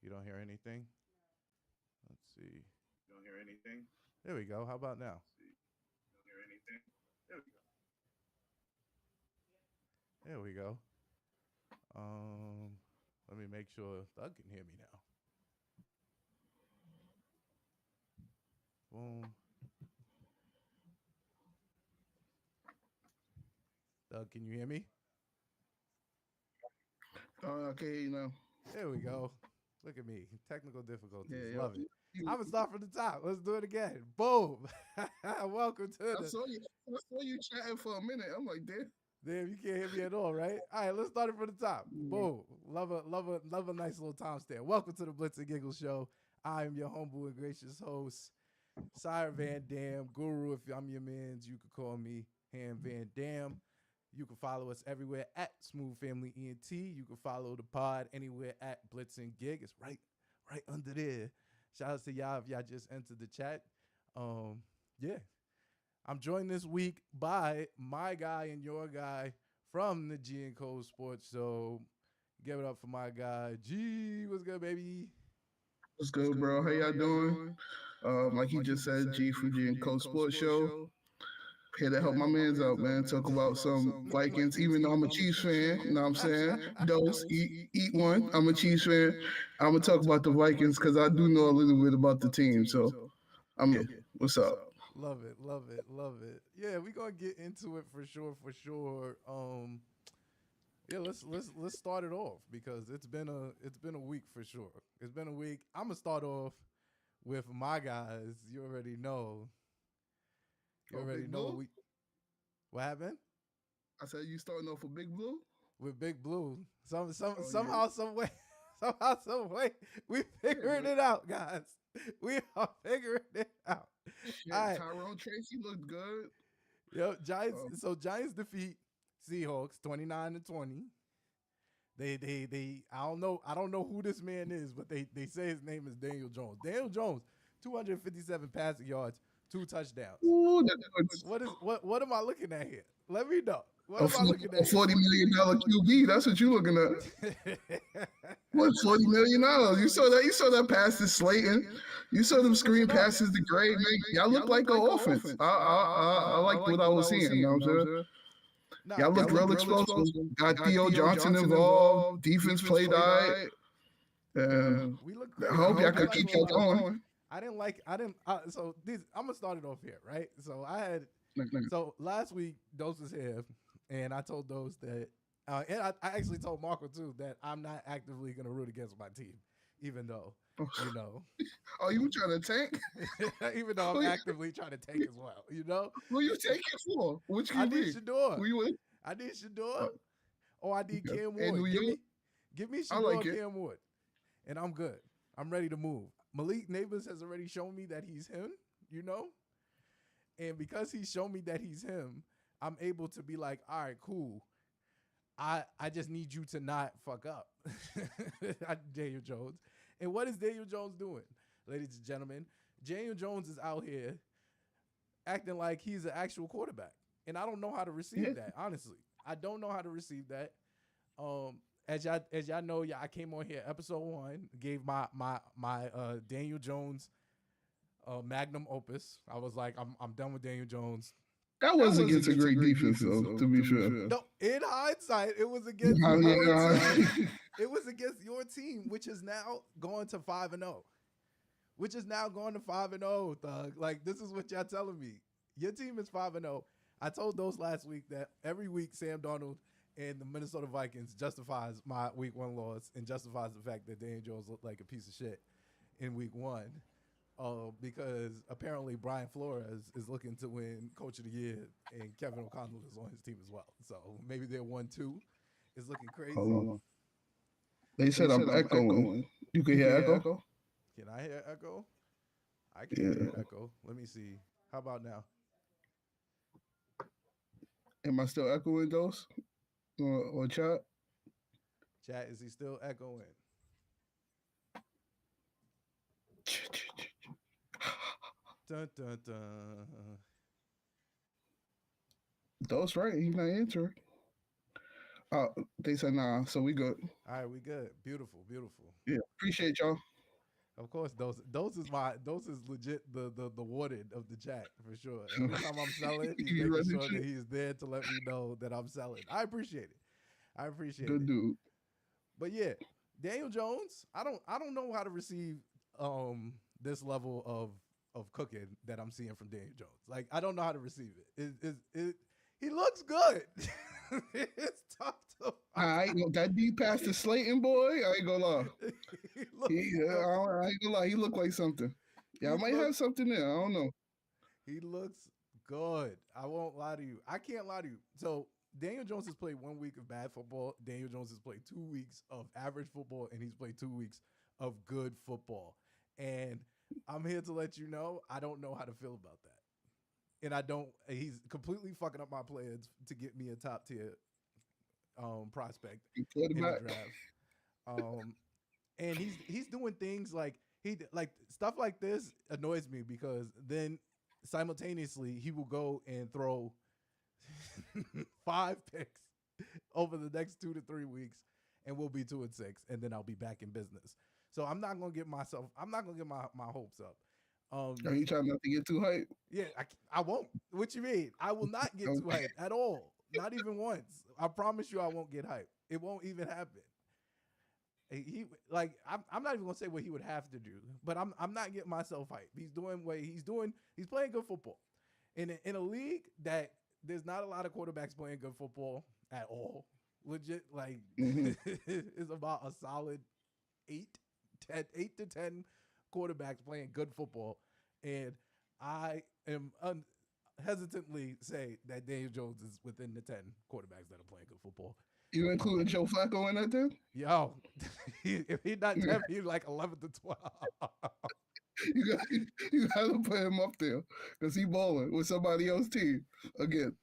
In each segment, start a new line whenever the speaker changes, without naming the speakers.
You don't hear anything? Let's see. There we go. How about now? There we go. Um, Let me make sure Thug can hear me now. Boom. Thug, can you hear me?
Okay,
There we go. Look at me. Technical difficulties.
yeah,
Love it.
you,
I'm gonna start from the top. Let's do it again. Boom. Welcome to
I
the.
saw you. I saw you chatting for a minute. I'm like, damn.
Damn, you can't hear me at all, right? All right, let's start it from the top.
Yeah.
Boom. Love a nice little time stamp. Welcome to the Blitz and Giggles show. I am your humble and gracious host, Sire Van Dam, Guru. If I'm your man's, you could call me Ham Van Dam. You can follow us everywhere at Smooth Family ENT. You can follow the pod anywhere at Blitz and Gig. It's right under there. Shout out to y'all if y'all just entered the chat. Yeah. I'm joined this week by my guy and your guy from the G and Cole Sports Show. Give it up for my guy. G, what's good, baby?
What's good, bro? How y'all doing? Like he just said, G from G and Co Sports Show. Here to help my man's out, man. Talk about some Vikings, even though I'm a Chiefs fan. You know what I'm saying? Dose, eat one. I'm a Chiefs fan. I'm going to talk about the Vikings because I do know a little bit about the team. So I'm here. What's up?
Love it, love it, love it. Yeah, we're gonna get into it for sure, for sure. Yeah, let's start it off because it's been a week for sure. It's been a week. I'm gonna start off with my guys. You already know. You already
Big
know
Blue?
what happened
I said you starting off with Big Blue?
with Big Blue.
Oh,
Somehow, some way, somehow, some way, we figuring it out, guys. We are figuring it out.
Shit,
All right,
Tyrone Tracy looked good.
yo, Giants.
Um,
So Giants defeat Seahawks 29-20. They. I don't know who this man is, but they say his name is Daniel Jones. Daniel Jones, 257 passing yards, 2 touchdowns.
ooh, that's
What am I looking at here? Let me know. What
a
am I looking at
$40 million QB. That's what you looking at.
here?
What $40 million? You saw that? You saw that pass to Slayton. You saw them screen passes to Gray. Man, y'all look like an offense. I liked what I was seeing. You know what I'm saying?
Nah,
Y'all looked real explosive. Got Theo Johnson involved. Defense played all right.
we look
I
great.
hope y'all
I
could
like
keep
what
that
I-
going.
I didn't. So these, I'm gonna start it off here, right? So I had. So last week, Dose was here, and I told Dose that, and I actually told Marco too that I'm not actively gonna root against my team, even though, you know,
Oh, you trying to tank?
even though I'm actively trying to take as well, you know.
Who you taking for? Which
I need
QB?
Shador.
Who you with?
I need Shador.
Uh,
Or I need
okay.
Cam
And New
Ward.
York?
Give me
I
Shador
like it.
Cam Ward, and I'm good. I'm ready to move. Malik Neighbors has already shown me that he's him, you know? And because he's shown me that he's him, I'm able to be like, all right, cool. I just need you to not fuck up. Daniel Jones. And what is Daniel Jones doing? Ladies and gentlemen, Daniel Jones is out here acting like he's an actual quarterback. And I don't know how to receive
Yeah.
that, honestly. I don't know how to receive that. As y'all know, I came on here episode 1, gave my Daniel Jones magnum opus. I was like, I'm done with Daniel Jones.
That was against a great defense, though, to be fair.
No, in hindsight, it was against
I mean,
your team. It was against your team, which is now going to 5-0. Which is now going to 5-0, Thug. Like, this is what y'all telling me. Your team is 5-0. I told those last week that every week Sam Darnold and the Minnesota Vikings justifies my week 1 loss and justifies the fact that Daniel Jones looked like a piece of shit in week 1. Because apparently Brian Flores is looking to win Coach of the Year, and Kevin O'Connell is on his team as well. So maybe their 1-2 is looking crazy.
Hold on. They said I'm echoing. You can hear echo?
Can I hear echo? I can hear echo. Let me see. How about now?
Am I still echoing those? Or chat?
Chat, is he still echoing? Dun, dun, dun.
Those right. He's not answering. They said nah, so we good.
All right, we good. Beautiful, beautiful.
Yeah, appreciate y'all.
Of course, those is legit the warden of the chat for sure. Every time I'm selling, he's
You
making
ready,
sure that
shit?
he's there to let me know that I'm selling. I appreciate it. I appreciate
Good
it.
dude.
But yeah, Daniel Jones, I don't know how to receive this level of cooking that I'm seeing from Daniel Jones. Like I don't know how to receive it. He looks good. It's tough to
I ain't gonna, that deep pass to Slayton boy. I ain't gonna lie.
he looks good.
I ain't gonna lie. He looked like something. Yeah,
He
I might
looks
have something there. I don't know.
he looks good. I won't lie to you. I can't lie to you. So Daniel Jones has played 1 week of bad football. Daniel Jones has played 2 weeks of average football, and he's played 2 weeks of good football. And I'm here to let you know I don't know how to feel about that. And I don't. He's completely fucking up my plans to get me a top tier prospect in the
Quarterback.
draft. Um, and he's doing things like like stuff like this annoys me because then simultaneously he will go and throw 5 picks over the next 2 to 3 weeks, and we'll be 2-6, and then I'll be back in business. So I'm not gonna get my hopes up.
Are you trying not to get too hype?
Yeah, I won't. What you mean? I will not get too hyped at all. Not even once. I promise you, I won't get hyped. It won't even happen. I'm not even gonna say what he would have to do, but I'm not getting myself hyped. He's doing what he's doing. He's playing good football in a league that there's not a lot of quarterbacks playing good football at all. Legit, like it's about a solid 8 to 10 quarterbacks playing good football, and I am hesitantly say that Daniel Jones is within the 10 quarterbacks that are playing good football.
You including Joe Flacco in that then?
Yo, if he's not 10, he's like 11 to 12.
You got to put him up there because he balling with somebody else's team again.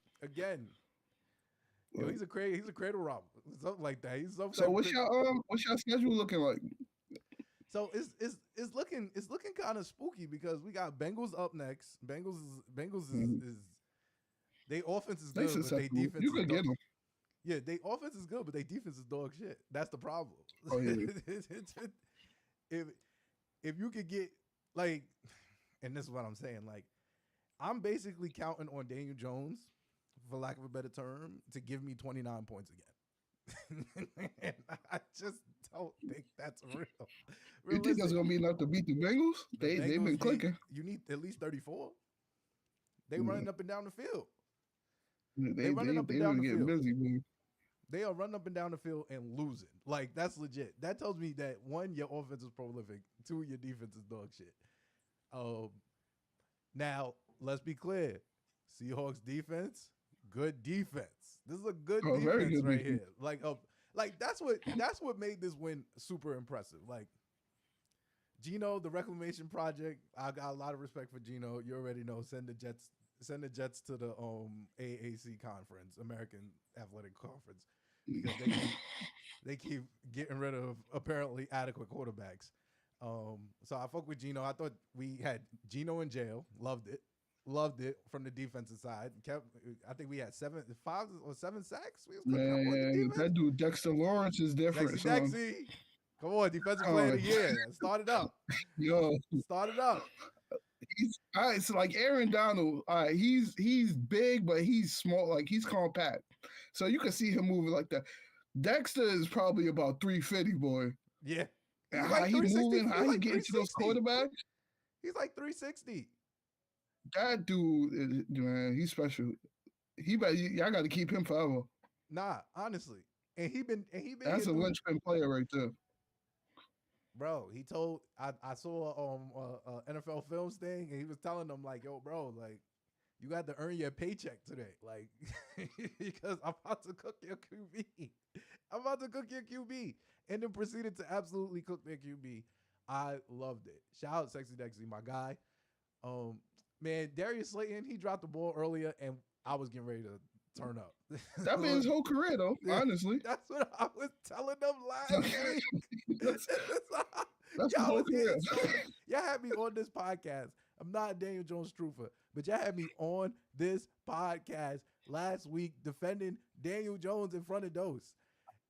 Yo, he's a cradle robber, something like that. He's
so what's your schedule looking like?
So it's looking kind of spooky because we got Bengals up next. Bengals is their offense is good, but their defense
you could get them.
Yeah, their offense is good, but their defense is dog shit. That's the problem.
Oh, yeah.
If you could get like, and this is what I'm saying, like, I'm basically counting on Daniel Jones, for lack of a better term, to give me 29 points again. And I just don't think that's real.
You think that's gonna be enough to beat the Bengals? They've been clicking.
You need at least 34. They running up and down the field.
They running up and down the field. Busy, man.
They are running up and down the field and losing. Like, that's legit. That tells me that, one, your offense is prolific. Two, your defense is dog shit. Now, let's be clear. Seahawks defense, good defense. This is a good defense right here. Like that's what made this win super impressive. Like, Geno, the Reclamation Project, I got a lot of respect for Geno. You already know. Send the Jets to the AAC conference, American Athletic Conference, because they keep getting rid of apparently adequate quarterbacks. So I fuck with Geno. I thought we had Geno in jail. Loved it from the defensive side. I think we had 5 or 7 sacks.
Man, that dude Dexter Lawrence is different.
Dexy. Come on, defensive player of the year. Start it up.
Yo,
start it up.
All right, so like Aaron Donald, all right, he's big, but he's small, like he's compact. So you can see him moving like that. Dexter is probably about 350, boy.
Yeah.
And how he moving, how he getting to those quarterbacks.
He's like 360.
That dude, man, he's special. Y'all got to keep him forever.
Nah, honestly. And he been.
That's a linchpin player right there.
Bro, he told I saw NFL Films thing, and he was telling them like, "Yo, bro, like, you got to earn your paycheck today, like, because I'm about to cook your QB. I'm about to cook your QB," and then proceeded to absolutely cook their QB. I loved it. Shout out Sexy Dexy, my guy. Man, Darius Slayton, he dropped the ball earlier, and I was getting ready to turn up.
That been his whole career, though, honestly.
That's what I was telling them last week.
That's the whole career.
Y'all had me on this podcast. I'm not a Daniel Jones truther, But y'all had me on this podcast last week defending Daniel Jones in front of Dose.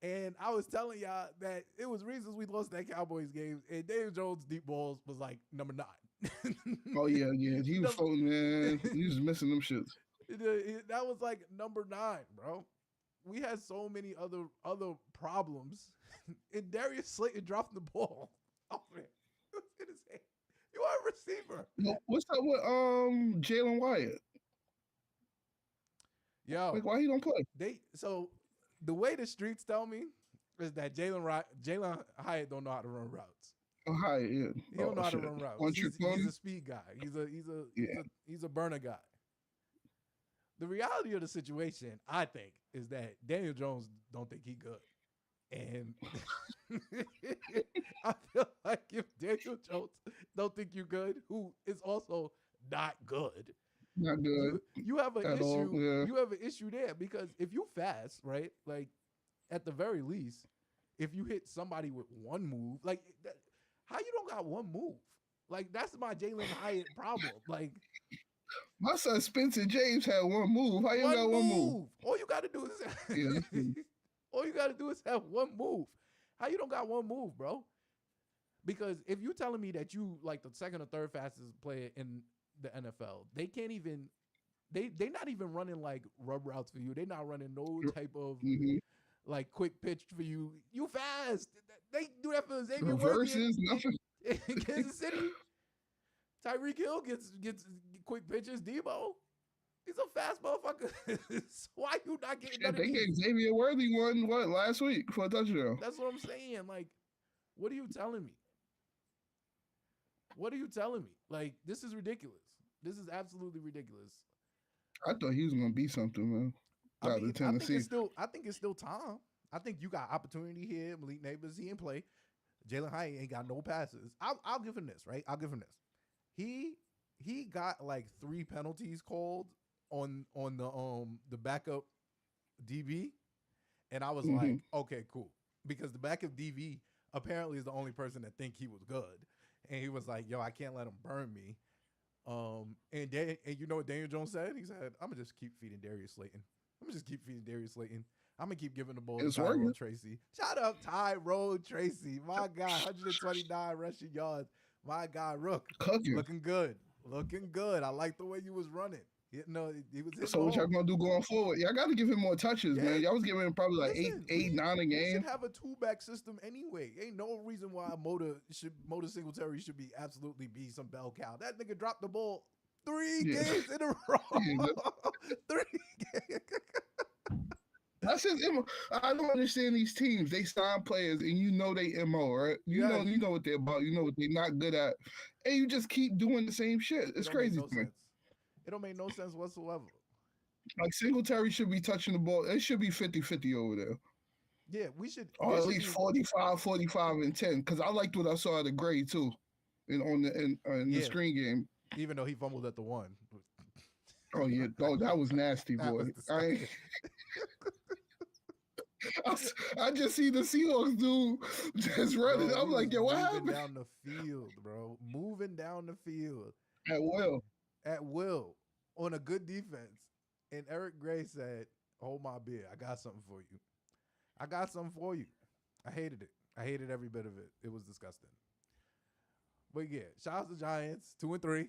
And I was telling y'all that it was reasons we lost that Cowboys game. And Daniel Jones' deep balls was like number 9.
Oh yeah. He was floating, man. He was missing them shits.
That was like number 9, bro. We had so many other problems. And Darius Slayton dropped the ball. Oh man, it was in his hand. You are a receiver.
What's up with Jalen Wyatt?
Yo,
like why he don't play?
So the way the streets tell me is that Jalen Hyatt don't know how to run routes.
Oh, Hyatt, yeah.
He don't know how to run routes. He's a speed guy. He's a burner guy. The reality of the situation, I think, is that Daniel Jones don't think he good. And I feel like if Daniel Jones don't think you good, who is also not good.
Not good.
You have an issue.
All, yeah.
You have an issue there because if you fast, right? Like at the very least, if you hit somebody with one move, like how you don't got one move? Like that's my Jalen Hyatt problem. Like
my son Spencer James had one move. How you got one move?
All you got to do is all you got to do is have one move. How you don't got one move, bro? Because if you telling me that you like the second or third fastest player in the NFL, they can't even they not even running like rub routes for you. They're not running no type of like quick pitch for you. You fast. They do that for Xavier
Reverses, nothing.
In Kansas City. Tyreek Hill gets quick pitches. Debo, he's a fast motherfucker. Why you not getting none of these?
They gave Xavier Worthy one last week for a touchdown.
That's what I'm saying. Like, what are you telling me? What are you telling me? Like, this is ridiculous. This is absolutely ridiculous.
I thought he was gonna be something, man.
I think it's still time. I think you got opportunity here. Malik Neighbors, he ain't play. Jalen Hyatt ain't got no passes. I'll give him this, right? I'll give him this. He got like 3 penalties called on the backup DB, and I was like, okay, cool, because the backup DB apparently is the only person that think he was good, and he was like, yo, I can't let him burn me. And you know what Daniel Jones said? He said, I'm gonna just keep feeding Darius Slayton. I'm gonna keep giving the ball to Tyrone Tracy. Shout out Tyrone Tracy. My God, 129 rushing yards. My God, Rook. Looking good. I like the way you was running. He was
so what y'all gonna do going forward? Y'all got to give him more touches, man. Y'all was giving him probably like 8, 9 a game.
You should have a 2-back system anyway. Ain't no reason why Motor Singletary should absolutely be some bell cow. That nigga dropped the ball 3 games in a row. 3 games.
That's his MO. I don't understand these teams. They sign players and you know they MO, right? You know what they're about. You know what they're not good at. And you just keep doing the same shit. It's crazy to me.
It don't make no sense whatsoever.
Like Singletary should be touching the ball. It should be 50-50 over there.
Yeah, we should.
Or at least 45 and 10. Because I liked what I saw at the grade too. In the screen game.
Even though he fumbled at the 1.
Oh yeah. Oh, that was nasty, boy. I just see the Seahawks dude just running. Bro, I'm like, yo, what happened?
Moving down the field, bro. Moving down the field.
At will.
On a good defense. And Eric Gray said, hold my beer. I got something for you. I hated it. I hated every bit of it. It was disgusting. But yeah, shout out to the Giants. 2-3.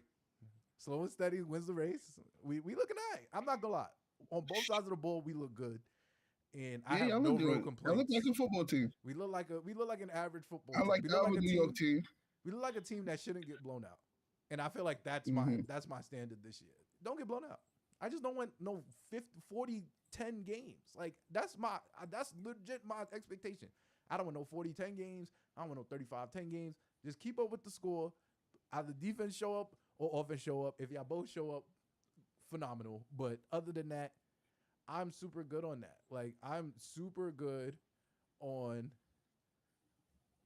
Slow and steady wins the race. We looking all right. I'm not gonna lie. On both sides of the ball, we look good. And I have no real complaints.
I look like a football team.
We look like an average football team.
I like our New York team.
We look like a team that shouldn't get blown out. And I feel like that's my standard this year. Don't get blown out. I just don't want no 40-10 games. Like that's legit my expectation. I don't want no 40-10 games. I don't want no 35-10 games. Just keep up with the score. Either defense show up or offense show up. If y'all both show up, phenomenal. But other than that, I'm super good on that. Like, I'm super good on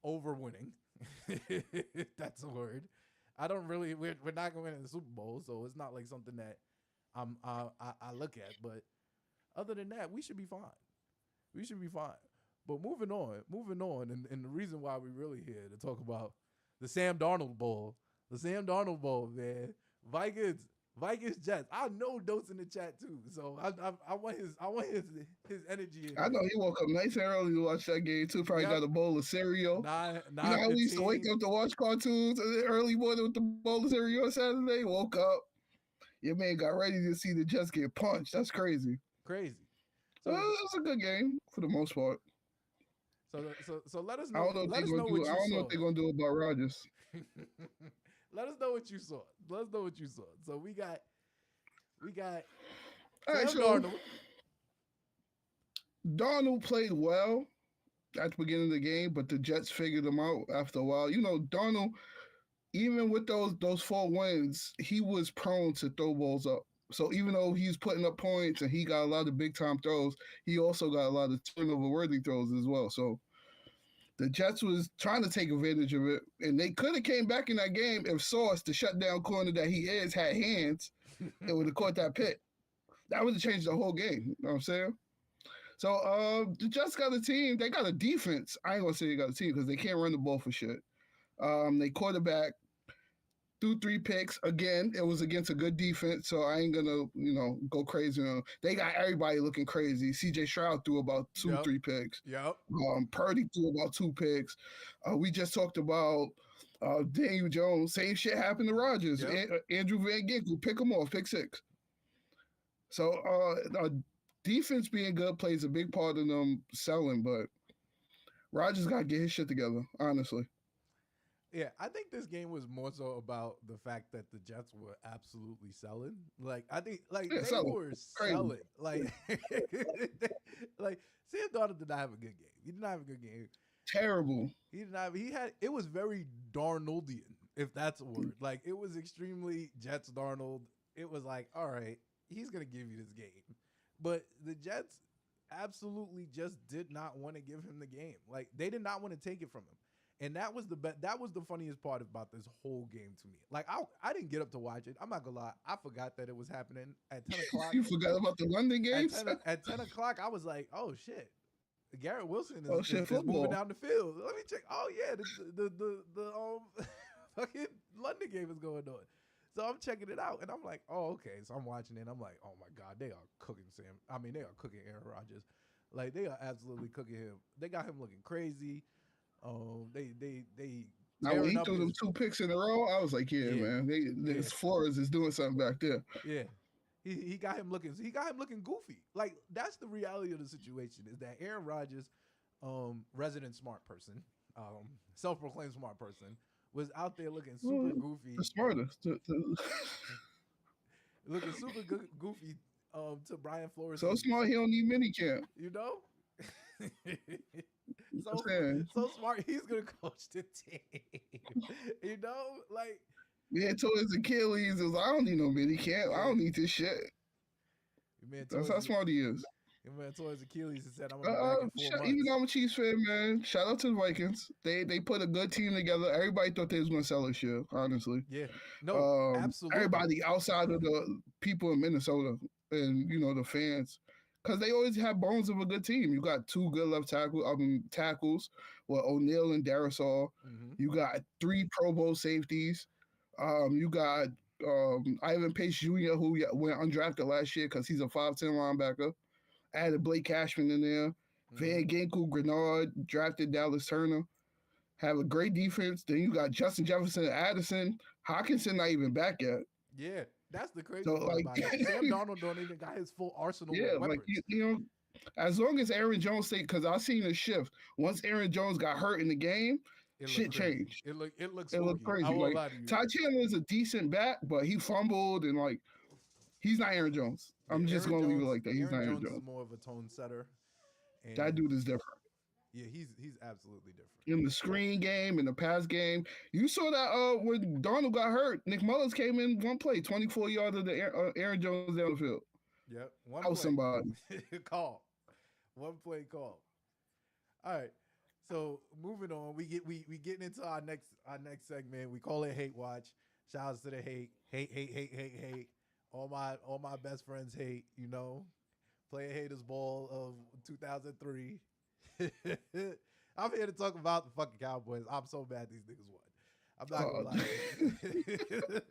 overwinning. If that's a word. I don't really. We're not going to win in the Super Bowl, so it's not like something that I look at. But other than that, we should be fine. But moving on, and the reason why we're really here to talk about the Sam Darnold Bowl. The Sam Darnold Bowl, man. Vikings Vikings Jets. I know Dote's in the chat too, so I want his energy in
I
here.
know he woke up nice and early to watch that game too. Probably
Yep,
got a bowl of cereal. You know
nine
how we used to wake
15.
up to watch cartoons in the early morning with the bowl of cereal on Saturday? Woke up, your man got ready to see the Jets get punched. That's crazy.
Crazy.
It
So
was a good game for the most part.
so let us
I don't
know.
know what
Let
they're
us
gonna
know
do.
what
I
you
don't know what
saw.
they're gonna do about Rodgers.
Let us know what you saw. Let us know what you saw. So we got
All right,
Sam
so
Darnold.
Darnold played well at the beginning of the game, but the Jets figured him out after a while. You know, Darnold, even with those 4 wins, he was prone to throw balls up. So even though he's putting up points and he got a lot of big time throws, he also got a lot of turnover worthy throws as well. So the Jets was trying to take advantage of it, and they could have came back in that game if Sauce, the shutdown corner that he is, had hands and would have caught that pick. That would have changed the whole game. You know what I'm saying? So the Jets got a team. They got a defense. I ain't gonna say they got a team because they can't run the ball for shit. They quarterback threw 3 picks. Again, it was against a good defense, so I ain't gonna, go crazy on them. They got everybody looking crazy. CJ Stroud threw about two,
Yep.
3 picks.
Yep.
Purdy threw about 2 picks. We just talked about Daniel Jones. Same shit happened to Rodgers.
Yep.
Andrew Van Ginkel, pick him off, pick 6. So defense being good plays a big part in them selling, but Rodgers got to get his shit together, honestly.
Yeah, I think this game was more so about the fact that the Jets were absolutely selling. Like I think, like
Yeah,
they
selling.
were
Crazy.
selling. Like, like Sam Darnold did not have a good game. He did not have a good game.
Terrible.
He did not. He had. It was very Darnoldian, if that's a word. Like it was extremely Jets Darnold. It was like, all right, he's gonna give you this game, but the Jets absolutely just did not want to give him the game. Like they did not want to take it from him. And that was that was the funniest part about this whole game to me. Like I didn't get up to watch it. I'm not gonna lie. I forgot that it was happening at 10 o'clock.
You forgot about the London games?
At 10 o'clock, I was like, oh shit. Garrett Wilson is
football.
moving down the field. Let me check. Oh yeah, the fucking London game is going on. So I'm checking it out and I'm like, oh, okay. So I'm watching it and I'm like, oh my God, they are cooking Sam. I mean, they are cooking Aaron Rodgers. Like they are absolutely cooking him. They got him looking crazy. They
Now when he threw them 2 picks in a row, I was like, yeah. Man, this Flores is doing something back there.
Yeah. He got him looking. He got him looking goofy. Like that's the reality of the situation. Is that Aaron Rodgers, resident smart person, self-proclaimed smart person, was out there looking super goofy.
The smartest.
Looking super goofy. To Brian Flores.
So smart he don't need minicamp.
You know. So smart. He's gonna coach the team. You know, like.
Yeah, told his Achilles, I don't need no minicamp. I don't need this shit. That's how smart he is.
Your man tore his Achilles and said, "I'm gonna be back in 4 months."
Even though I'm a Chiefs fan, man, shout out to the Vikings. They put a good team together. Everybody thought they was gonna sell this shit, honestly.
Yeah, no, absolutely.
Everybody outside of the people in Minnesota and the fans, because they always have bones of a good team. You got 2 good left tackles, with O'Neal and Darisaw.
Mm-hmm.
You got 3 Pro Bowl safeties. You got Ivan Pace Jr., who went undrafted last year because he's a 5'10" linebacker. Added Blake Cashman in there. Mm-hmm. Van Ginkel, Grenard, drafted Dallas Turner. Have a great defense. Then you got Justin Jefferson and Addison. Hawkinson not even back yet.
Yeah, that's the crazy part about it. Sam Darnold don't even got his full arsenal of weapons.
Like, as long as Aaron Jones stayed, because I've seen a shift. Once Aaron Jones got hurt in the game, shit changed.
It looked
crazy. Like, Ty Chandler is a decent back, but he fumbled and like he's not Aaron Jones. I'm just gonna leave it like that. He's not Aaron Jones.
Is more of a tone setter. And
that dude is different.
Yeah, he's absolutely different.
In the screen game, in the pass game. You saw that when Darnold got hurt, Nick Mullins came in one play, 24 yards of the Aaron Jones down the field.
Yep.
Somebody.
Call. One play call. All right. So moving on, we getting into our next segment. We call it Hate Watch. Shouts to the hate. All my best friends hate. Play a haters ball of 2003. I'm here to talk about the fucking Cowboys. I'm so mad these niggas won. I'm not gonna lie to you.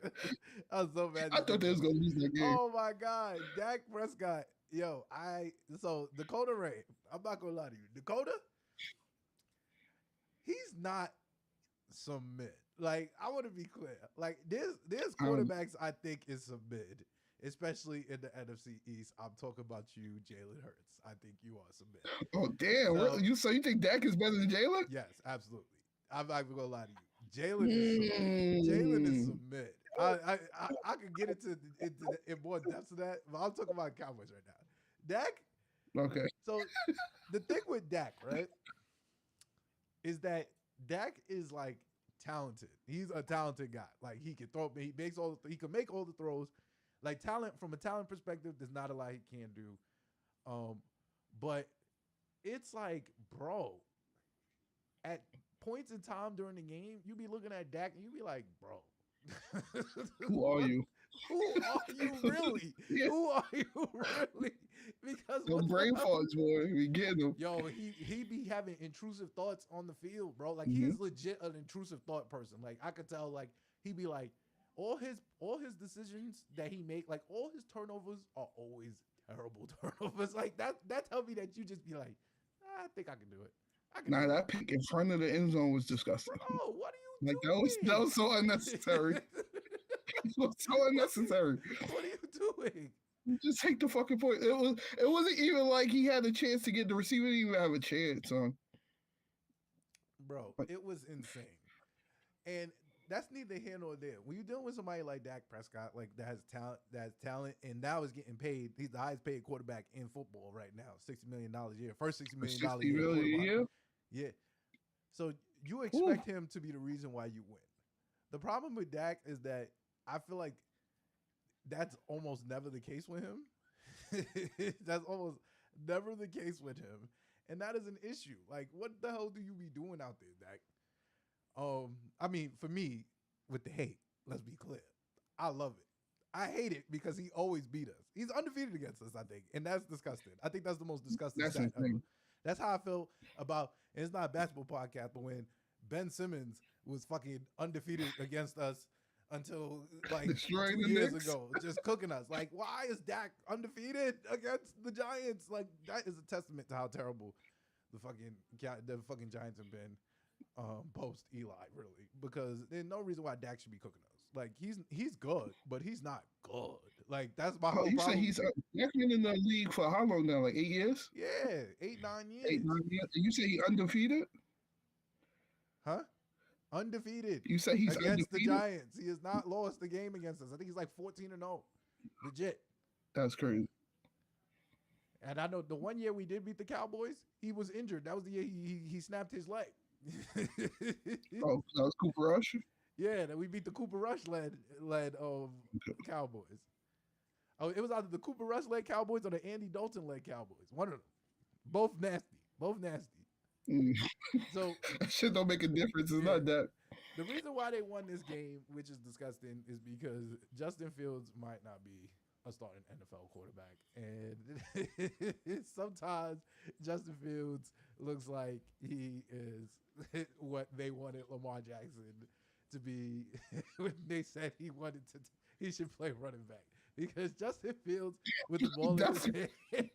I was so mad.
I thought they was gonna lose that game.
Oh my God, Dak Prescott. Yo, so Dakota Ray. I'm not gonna lie to you, Dakota. He's not some mid. Like I want to be clear. Like there's quarterbacks I think is some mid, especially in the NFC East. I'm talking about you, Jalen Hurts. I think you are some mid.
Oh damn! So you think Dak is better than Jalen?
Yes, absolutely. I'm not even gonna lie to you. Jalen is some mid. I could get into in more depth of that, but I'm talking about Cowboys right now. Dak.
Okay.
So the thing with Dak, right, is that Dak is like talented. He's a talented guy. Like he can throw. He can make all the throws. Like talent from a talent perspective, there's not a lot he can do. But it's like, bro, at points in time during the game, you be looking at Dak and you be like, bro,
who are you?
Who are you really? Yeah. Who are you really? Because
the brain farts, boy, we get him.
Yo, he be having intrusive thoughts on the field, bro. Like he is legit an intrusive thought person. Like I could tell, like he be like all his decisions that he make, like all his turnovers are always terrible turnovers. Like that tell me that you just be like, I think I can do it.
That pick in front of the end zone was disgusting.
Bro, what are you
like
doing?
That was so unnecessary. It was so unnecessary.
What are you doing?
Just take the fucking point. It wasn't even like he had a chance to get the receiver. Didn't even have a chance, son.
Bro, it was insane. And that's neither here nor there. When you're dealing with somebody like Dak Prescott, like that has talent, and now is getting paid. He's the highest paid quarterback in football right now, $60 million a year. First $60 million a year. Yeah. So you expect him to be the reason why you win. The problem with Dak is that I feel like that's almost never the case with him. That's almost never the case with him. And that is an issue. Like, what the hell do you be doing out there, Dak? I mean, for me, with the hate, let's be clear. I love it. I hate it because he always beat us. He's undefeated against us, I think. And that's disgusting. I think that's the most disgusting stat ever. That's how I feel about, and it's not a basketball podcast, but when Ben Simmons was fucking undefeated against us until like 2 years ago, just cooking us. Like, why is Dak undefeated against the Giants? Like, that is a testament to how terrible the fucking Giants have been post Eli, really, because there's no reason why Dak should be cooking us. Like he's good, but he's not good. Like that's my whole problem.
You say Dak's been in the league for how long now? Like 8 years?
Yeah, 8-9 years.
8-9 years. You say he undefeated?
Huh? Undefeated.
You say he's
against
undefeated?
the Giants. He has not lost the game against us. I think he's like 14-0. Legit.
That's crazy.
And I know the one year we did beat the Cowboys, he was injured. That was the year he snapped his leg.
Oh, that was Cooper Rush?
Yeah, that we beat the Cooper Rush led Cowboys. Oh, it was either the Cooper Rush led Cowboys or the Andy Dalton led Cowboys. One of them. Both nasty. So
that shit don't make a difference. It's not that.
The reason why they won this game, which is disgusting, is because Justin Fields might not be a starting NFL quarterback. And sometimes Justin Fields looks like he is what they wanted Lamar Jackson to be when they said he should play running back. Because Justin Fields with the ball in his hand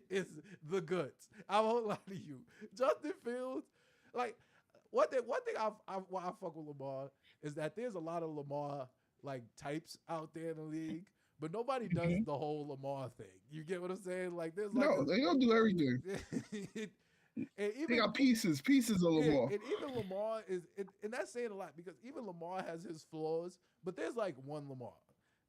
is the goods. I won't lie to you. Justin Fields, like one thing why I fuck with Lamar is that there's a lot of Lamar like types out there in the league, but nobody does the whole Lamar thing. You get what I'm saying? Like there's like
they don't do everything. They got pieces of Lamar.
And even Lamar and that's saying a lot because even Lamar has his flaws, but there's like one Lamar.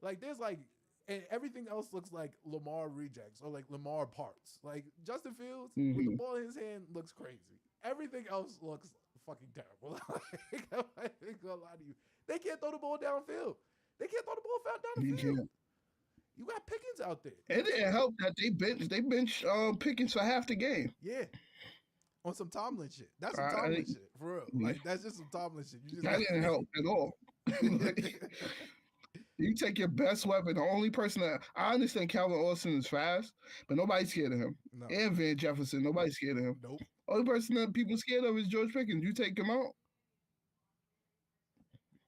Like there's like, and everything else looks like Lamar rejects or like Lamar parts. Like Justin Fields with the ball in his hand looks crazy. Everything else looks fucking terrible. I ain't gonna lie to you. They can't throw the ball downfield. They can't throw the ball down the field. You got Pickens out there.
It didn't help that they bench Pickens for half the game.
Yeah. On some Tomlin shit. That's some Tomlin shit, for real. Like that's just some Tomlin shit.
That didn't help at all. You take your best weapon. The only person that I understand, Calvin Austin is fast, but nobody's scared of him. No. And Van Jefferson, nobody's scared of him.
Nope.
Only person that people scared of is George Pickens. You take him out.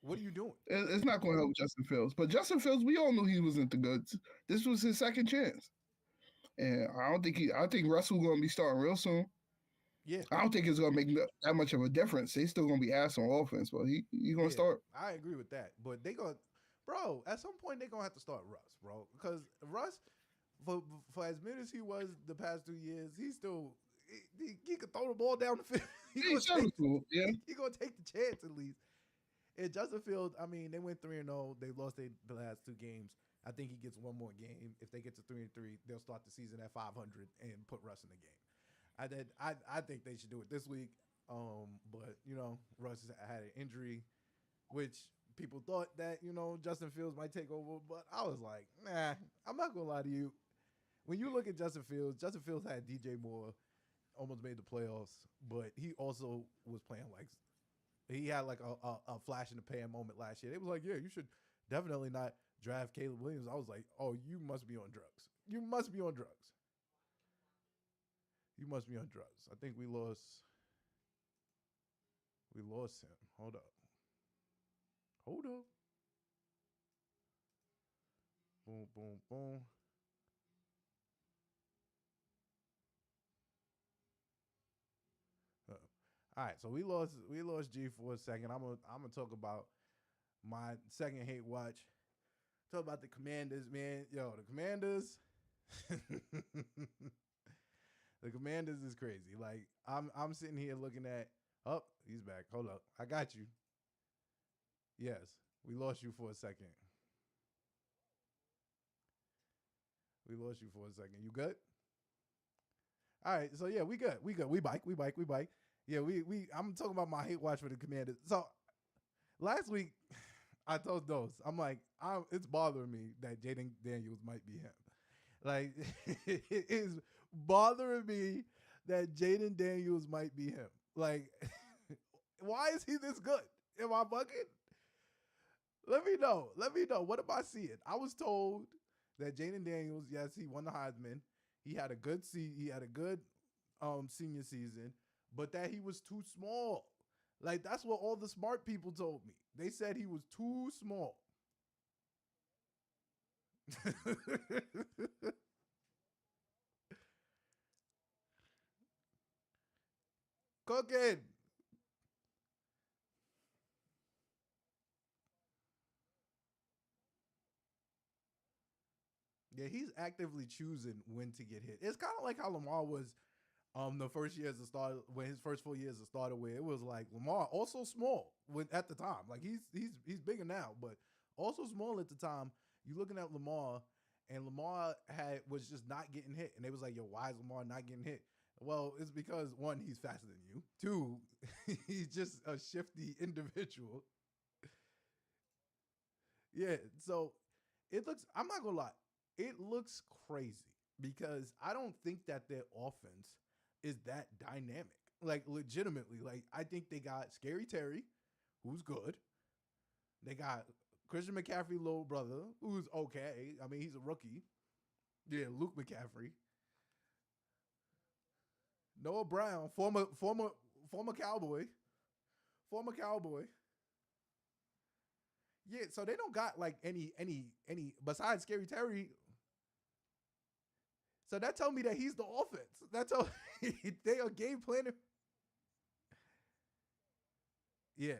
What are you doing?
It's not going to help Justin Fields. But Justin Fields, we all knew he wasn't the goods. This was his second chance, and I don't think he. I think Russell going to be starting real soon.
Yeah,
I don't think it's going to make that much of a difference. They still going to be ass on offense, but he going to
yeah,
start.
I agree with that. But they going, bro. At some point, they gonna have to start Russ, bro, because Russ, for as many as he was the past 2 years, he still he could throw the ball down the field.
He's serviceable, yeah.
He gonna take the chance at least. And Justin Fields, I mean, they went 3-0. They lost the last 2 games. I think he gets one more game. If they get to 3-3, they'll start the season at 500 and put Russ in the game. I think they should do it this week. But Russ had an injury, which people thought that Justin Fields might take over. But I was like, nah, I'm not gonna lie to you. When you look at Justin Fields had DJ Moore, almost made the playoffs, but he also was playing like he had like a flash in the pan moment last year. It was like, yeah, you should definitely not draft Caleb Williams. I was like, oh, you must be on drugs. You must be on drugs. You must be on drugs. I think we lost him. Hold up. Boom, boom, boom. All right, so we lost G for a second. I'm gonna talk about my second hate watch. Talk about the Commanders, man. Yo, the Commanders. The Commanders is crazy. Like I'm sitting here looking at. Oh, he's back. Hold up, I got you. Yes, we lost you for a second. We lost you for a second. You good? All right, so yeah, we good. We good. We bike. Yeah, I'm talking about my hate watch for the Commanders. So last week, I told those, I'm like, it's bothering me that Jaden Daniels might be him. Like, it is bothering me that Jaden Daniels might be him. Like, why is he this good? Am I bugging? Let me know. What am I seeing? I was told that Jaden Daniels, yes, he won the Heisman. He had a good senior season, but that he was too small. Like, that's what all the smart people told me. They said he was too small. Cooking. Yeah, he's actively choosing when to get hit. It's kind of like how Lamar was the first year as a starter, when his first 4 years as a starter, where it was like Lamar also small when at the time. Like he's bigger now, but also small at the time. You looking at Lamar, and Lamar was just not getting hit, and they was like, "Yo, why is Lamar not getting hit?" Well, it's because one, he's faster than you. Two, he's just a shifty individual. Yeah, so it looks. I'm not gonna lie, it looks crazy because I don't think that their offense is that dynamic. Like legitimately, like I think they got Scary Terry, who's good. They got Christian McCaffrey, little brother, who's okay. I mean, he's a rookie. Yeah, Luke McCaffrey, Noah Brown, former Cowboy, former Cowboy. Yeah, so they don't got like any besides Scary Terry. So that told me that he's the offense. That told they are game planning. Yeah,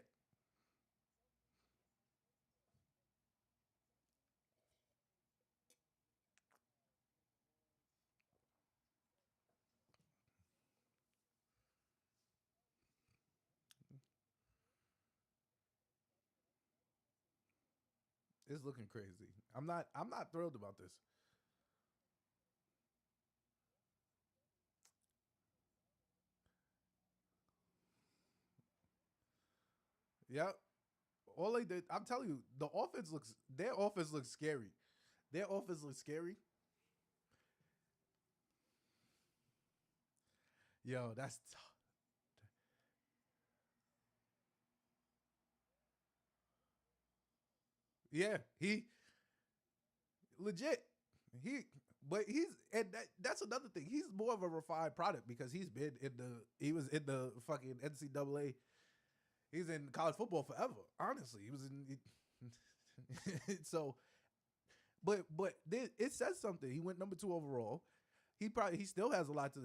it's looking crazy. I'm not thrilled about this. Yep. All they did, I'm telling you, their offense looks scary. Their offense looks scary. Yo, that's yeah, he legit. He but he's and that's another thing. He's more of a refined product because he was in the fucking NCAA. He's in college football forever. Honestly, he was in. So, it says something. He went number 2 overall. He still has a lot to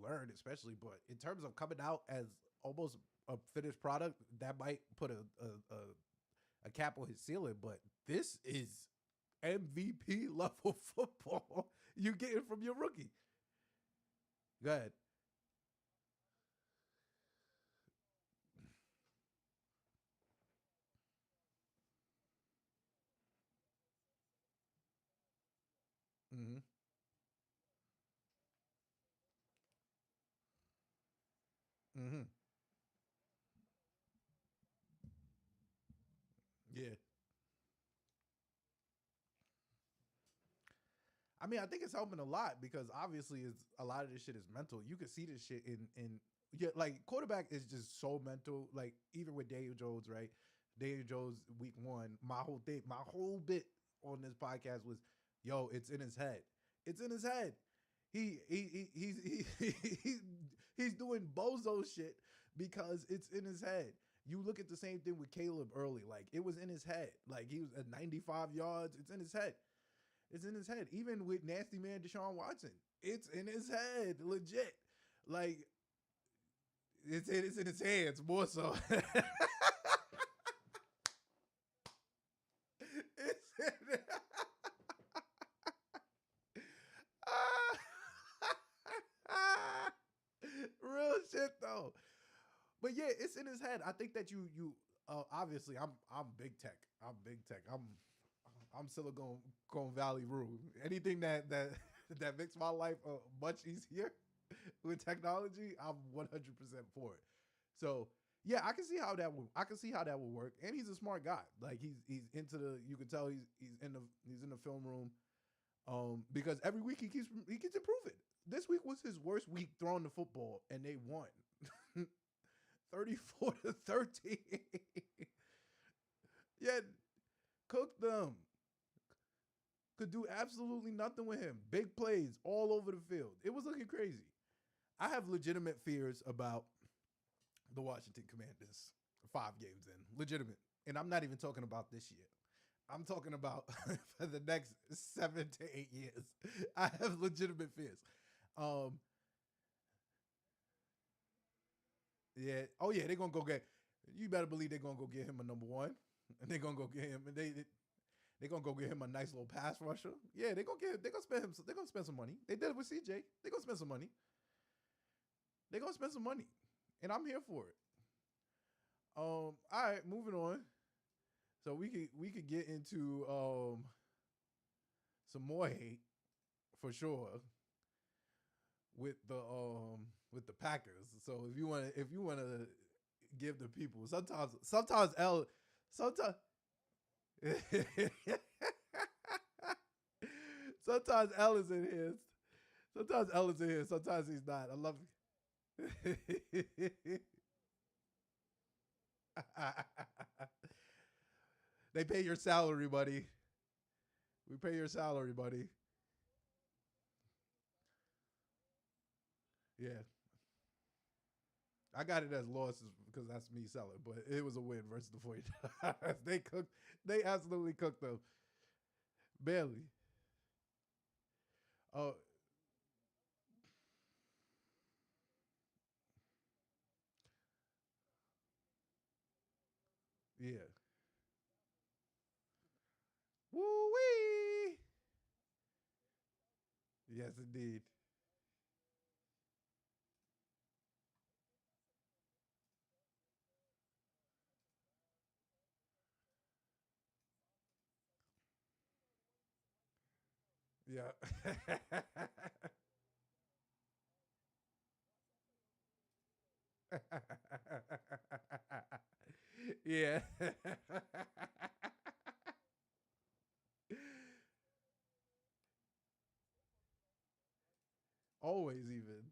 learn, especially. But in terms of coming out as almost a finished product, that might put a cap on his ceiling. But this is MVP level football you getting from your rookie. Go ahead. Mm-hmm. Mm-hmm. Yeah. I mean, I think it's helping a lot because obviously it's a lot of this shit is mental. You can see this shit in yeah, like quarterback is just so mental. Like even with Daniel Jones, right? Daniel Jones week 1, my whole bit on this podcast was, yo, it's in his head. It's in his head. He's he's doing bozo shit because it's in his head. You look at the same thing with Caleb early. Like it was in his head. Like he was at 95 yards. It's in his head. It's in his head. Even with nasty man Deshaun Watson, it's in his head, legit. Like it's in his hands more so. It's in, real shit though. But yeah, it's in his head. I think that you obviously I'm big tech. I'm big tech. I'm Silicon Valley rule. Anything that that makes my life much easier with technology, I'm 100% for it. So yeah, I can see how that would work. And he's a smart guy. Like he's into the. You can tell he's in the film room. Because every week he keeps improving. This week was his worst week throwing the football, and they won. 34-13. Yeah, cooked them. Could do absolutely nothing with him. Big plays all over the field. It was looking crazy. I have legitimate fears about the Washington Commanders 5 games in. Legitimate. And I'm not even talking about this year. I'm talking about for the next 7 to 8 years. I have legitimate fears. Um, yeah. Oh yeah, they're gonna go get. You better believe they're gonna go get him a number 1, and they're gonna go get him. And they're gonna go get him a nice little pass rusher. Yeah, they're gonna spend him. They're gonna spend some money. They did it with CJ. They're gonna spend some money. They're gonna spend some money, and I'm here for it. All right, moving on. So we could get into some more hate for sure with the Packers. So if you wanna give the people sometimes L sometimes sometimes L is in here. Sometimes L is in here. Sometimes he's not. I love it. They pay your salary, buddy. We pay your salary, buddy. Yeah. I got it as losses because that's me selling, but it was a win versus the 49ers. They absolutely cooked them. Barely. Oh, yeah. Woo wee. Yes, indeed. Yeah. Yeah. Always even.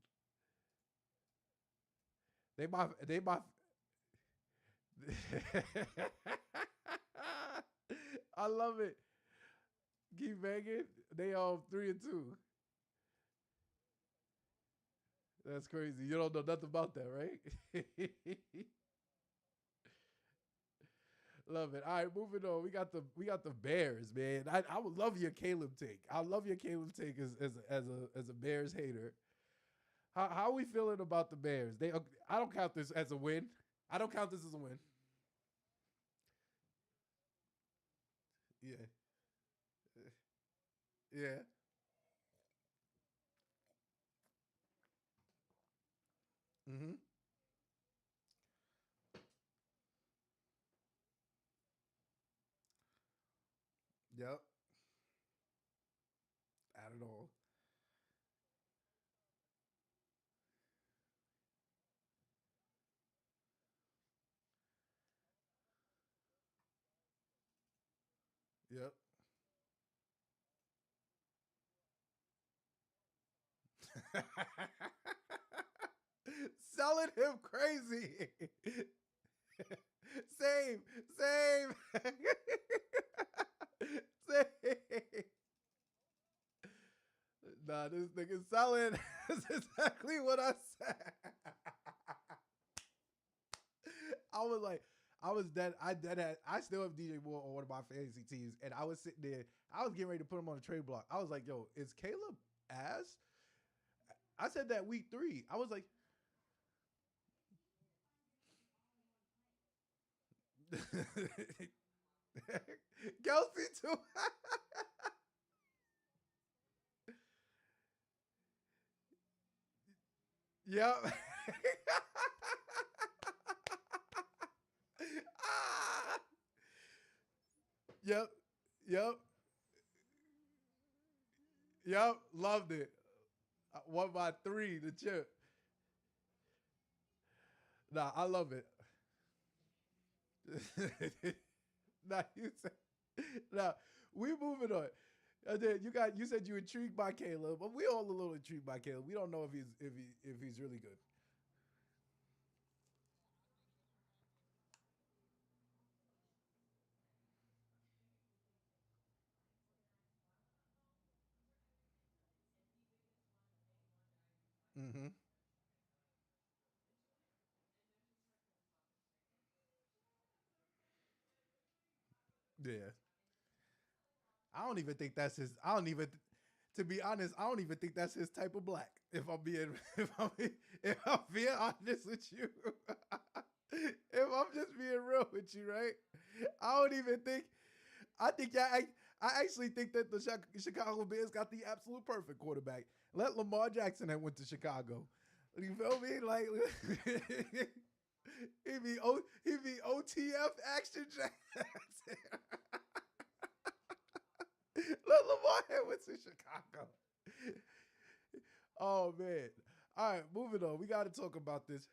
They my I love it. Keep banging. They 3-2. That's crazy. You don't know nothing about that, right? Love it. All right, moving on. We got the Bears, man. I would love your Caleb take. I love your Caleb take as a Bears hater. How are we feeling about the Bears? I don't count this as a win. I don't count this as a win. Yeah. Yeah. Mm-hmm. Yep. I don't know. Yep. Selling him crazy. Same. Same. Same. Nah, this nigga selling. That's exactly what I said. I was like, I was dead. I still have DJ Moore on one of my fantasy teams, and I was sitting there. I was getting ready to put him on the trade block. I was like, yo, is Caleb ass? I said that week 3. I was like, Kelsey too. Yep. Ah, yep. Yep. Yep. Loved it. One by 3, the chip. Nah, I love it. Nah, you said. Nah, we moving on. You said you intrigued by Caleb, but we all a little intrigued by Caleb. We don't know if he's really good. Mm-hmm. Yeah. I don't even think that's his. I don't even. To be honest, I don't even think that's his type of black. If I'm being, if I'm being honest with you, if I'm just being real with you, right? I don't even think. I think I actually think that the Chicago Bears got the absolute perfect quarterback. Let Lamar Jackson have went to Chicago. You feel me? Like he be OTF action Jackson. Let Lamar have went to Chicago. Oh man. All right, moving on. We got to talk about this.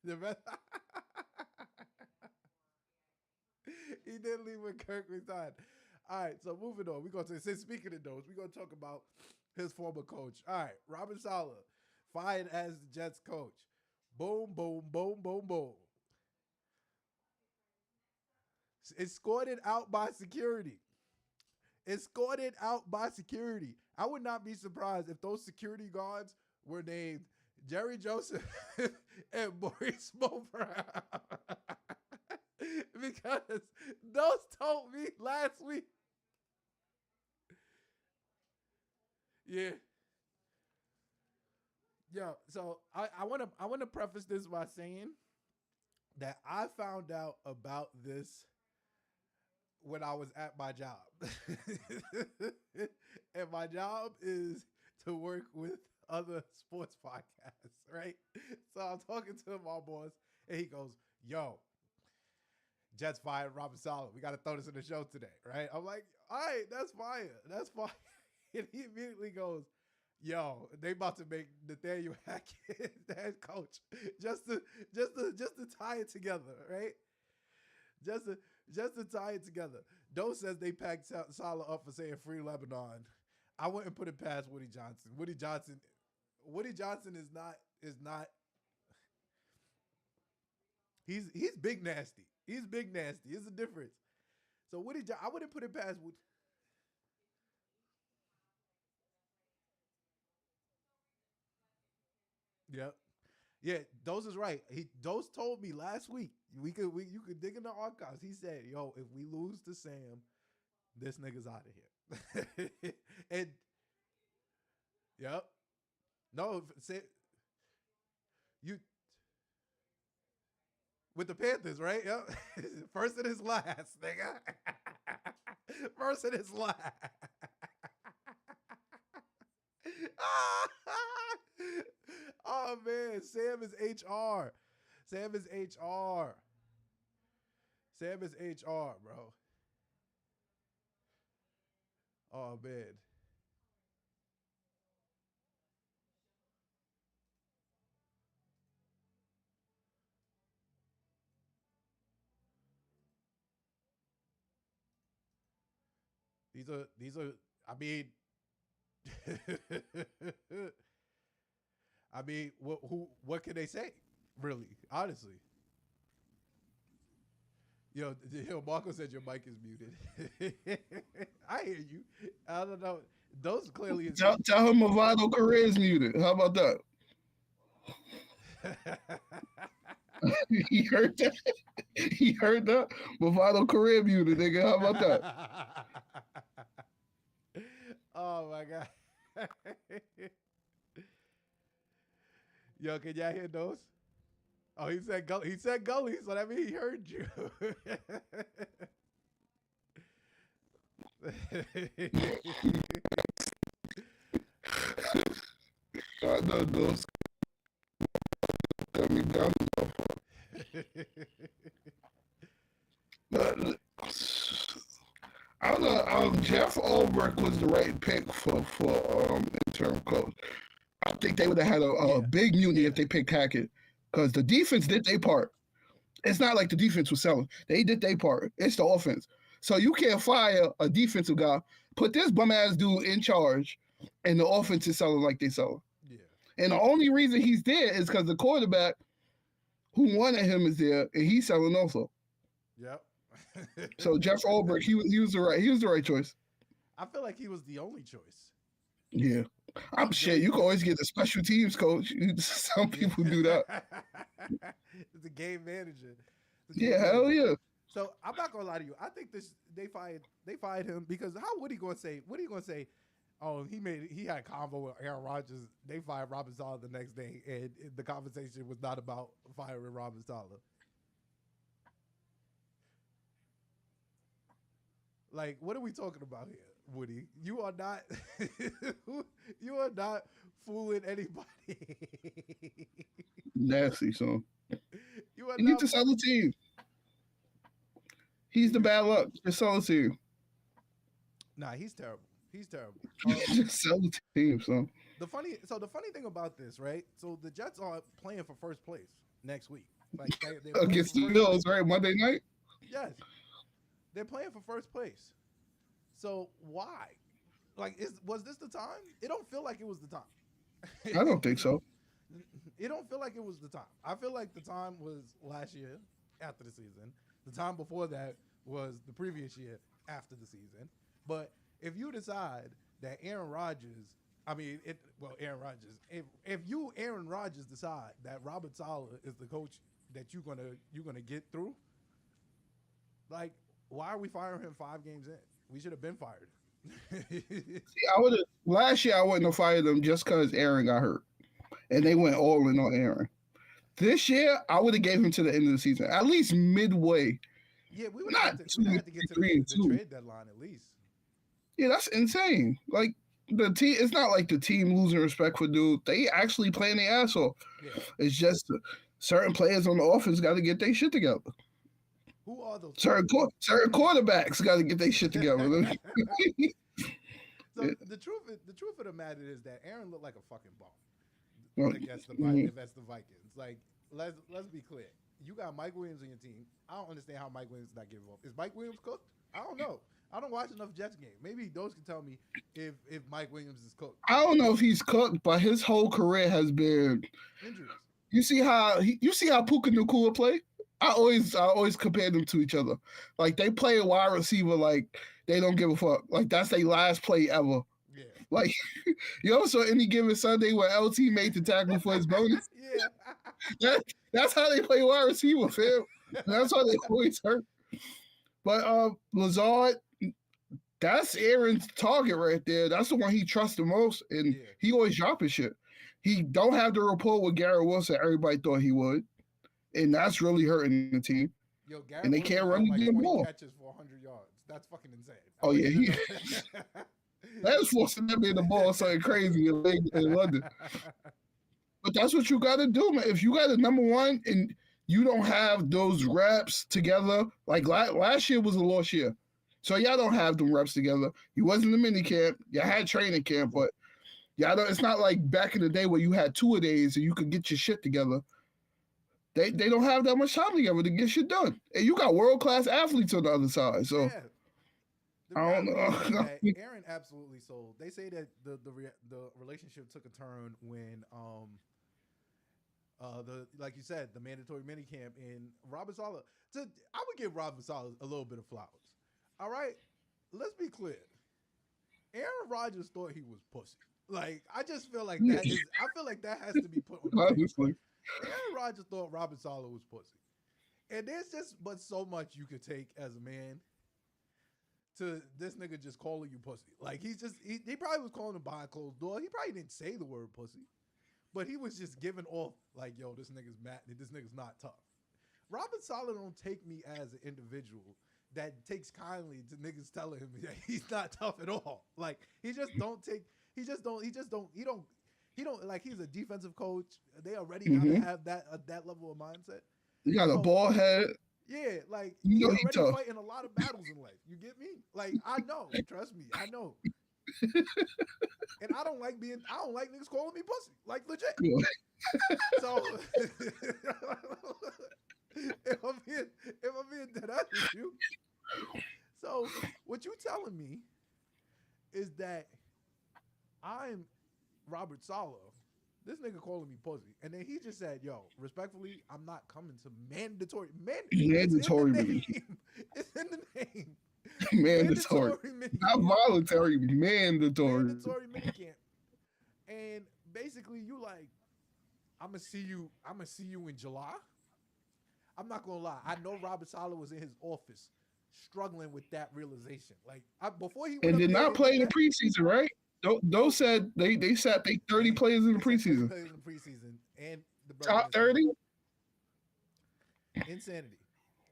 The rest, he did leave when Kirk resigned. All right, so moving on. We're going to, since speaking of those, we're going to talk about his former coach. All right, Robert Saleh, fired as the Jets coach. Boom, boom, boom, boom, boom. Escorted out by security. Escorted out by security. I would not be surprised if those security guards were named Jerry Joseph and Maurice Brown. Because those told me last week. Yeah. Yeah. So I wanna preface this by saying that I found out about this when I was at my job. And my job is to work with other sports podcasts, right? So I'm talking to my boss, and he goes, yo, Jets fired Robert Saleh. We got to throw this in the show today, right? I'm like, all right, that's fire. That's fire. And he immediately goes, yo, they about to make Nathaniel Hackett the head coach just to tie it together, right? Just to just to tie it together. Doe says they packed Saleh up for saying free Lebanon. I wouldn't put it past Woody Johnson. Woody Johnson is not. He's big nasty. He's big nasty. It's a difference. So Woody, I wouldn't put it past Woody. Yep. Yeah, Dose is right. Dose told me last week you could dig in the archives. He said, "Yo, if we lose to Sam, this nigga's out of here." And yep. No, say you with the Panthers, right? Yep. First and his last, nigga. First and his last. Oh man, Sam is HR. Sam is HR. Sam is HR, bro. Oh man. These are I mean I mean what can they say? Really? Honestly. Yo, Marco said your mic is muted. I hear you. I don't know. Those clearly is.
Tell him Movado career is muted. How about that? He heard that. He heard that. Movado career muted, nigga. How about
that? Oh my god. Yo, can y'all hear those? Oh, he said gully. He said gully, so that means he heard you.
I know those coming down. I don't know. Jeff Ulbrich was the right pick for interim coach. I think they would have had a big mutiny if they picked Hackett, because the defense did their part. It's not like the defense was selling. They did their part. It's the offense. So you can't fire a defensive guy, put this bum ass dude in charge, and the offense is selling like they sell.
Yeah.
And the only reason he's there is because the quarterback who wanted him is there, and he's selling also.
Yep.
So Jeff Ulbrich, he was the right choice.
I feel like he was the only choice.
Yeah. I'm shit. You can always get a special teams coach. Some people do that.
It's a game manager.
Hell yeah.
So I'm not gonna lie to you. I think they fired him because how would he gonna say? What are you gonna say? Oh, he had a convo with Aaron Rodgers. They fired Robert Saleh the next day, and the conversation was not about firing Robert Saleh. Like, what are we talking about here, Woody? You are not fooling anybody.
Nasty, son.
You
need to sell the team. He's the bad luck. Just sell the team.
Nah, he's terrible. He's terrible.
Just sell the team, son.
The funny thing about this, right? So the Jets are playing for first place next week. Like they're
against the Bills, right? Monday night?
Yes. They're playing for first place. So why? Like, was this the time? It don't feel like it was the time.
I don't think so.
It don't feel like it was the time. I feel like the time was last year after the season. The time before that was the previous year after the season. But if you decide that Aaron Rodgers, if you Aaron Rodgers decide that Robert Saleh is the coach that you're gonna get through, like, why are we firing him 5 games in? We should have been fired.
See, last year I wouldn't have fired them just because Aaron got hurt, and they went all in on Aaron. This year I would have gave him to the end of the season, at least midway.
Yeah, we would have to get to the trade deadline at least.
Yeah, that's insane. Like, the team, it's not like the team losing respect for dude. They actually playing their ass off. Yeah. It's just certain players on the offense got to get their shit together.
Who are those?
Certain quarterbacks got to get their shit together.
So the truth of the matter is that Aaron looked like a fucking bum against the Vikings. Like, let's be clear. You got Mike Williams on your team. I don't understand how Mike Williams is not giving up. Is Mike Williams cooked? I don't know. I don't watch enough Jets game. Maybe those can tell me if Mike Williams is cooked.
I don't know if he's cooked, but his whole career has been
injuries.
You see how Puka Nacua play? I always compare them to each other. Like they play a wide receiver like they don't give a fuck. Like that's their last play ever.
Yeah.
Like you also any given Sunday where LT made the tackle for his bonus.
Yeah.
That's how they play wide receiver, fam. That's how they always hurt. But Lazard, that's Aaron's target right there. That's the one he trusts the most, and he always dropping shit. He don't have the rapport with Garrett Wilson everybody thought he would, and that's really hurting the team.
Yo, Garrett
and they
Wilson
can't run
like
the
20
ball.
catches for 100 yards. That's fucking insane.
Oh yeah, that's forcing them in the ball something crazy in London. But that's what you got to do, man. If you got a number one and you don't have those reps together, like last year was a lost year. So y'all don't have them reps together. You wasn't in mini camp. You had training camp, but y'all don't, it's not like back in the day where you had 2 a days and you could get your shit together. They don't have that much time together to get shit done. And you got world-class athletes on the other side. So
yeah. I don't know. Aaron absolutely sold. They say that the relationship took a turn when like you said, the mandatory minicamp in Robert Saleh. I would give Robert Saleh a little bit of flowers. All right, let's be clear. Aaron Rodgers thought he was pussy. Like I just feel like that is. I feel like that has to be put on the table. Aaron Rodgers thought Robert Saleh was pussy, and there's just but so much you could take as a man. To this nigga just calling you pussy. Like he probably was calling him behind closed door. He probably didn't say the word pussy. But he was just giving off like, yo, this nigga's mad. This nigga's not tough. Robert Saleh don't take me as an individual that takes kindly to niggas telling him that he's not tough at all. Like he don't like he's a defensive coach. They already gotta have that level of mindset.
You got a ball head.
Yeah, like he's already fighting a lot of battles in life. You get me? Like I know, trust me, I know. And I don't like niggas calling me pussy, like legit. So if I'm being dead ass with you, so what you telling me is that I'm Robert Saleh. This nigga calling me pussy. And then he just said, yo, respectfully, I'm not coming to mandatory.
Mandatory.
It's in the name.
Mandatory. Not voluntary, mandatory.
Mandatory minicamp. And basically you like, I'm gonna see you in July. I'm not gonna lie. I know Robert Saleh was in his office struggling with that realization. Like before he went
and did not play in the preseason, right? Those said they sat 30 players in the preseason.
And the
top 30.
Insanity.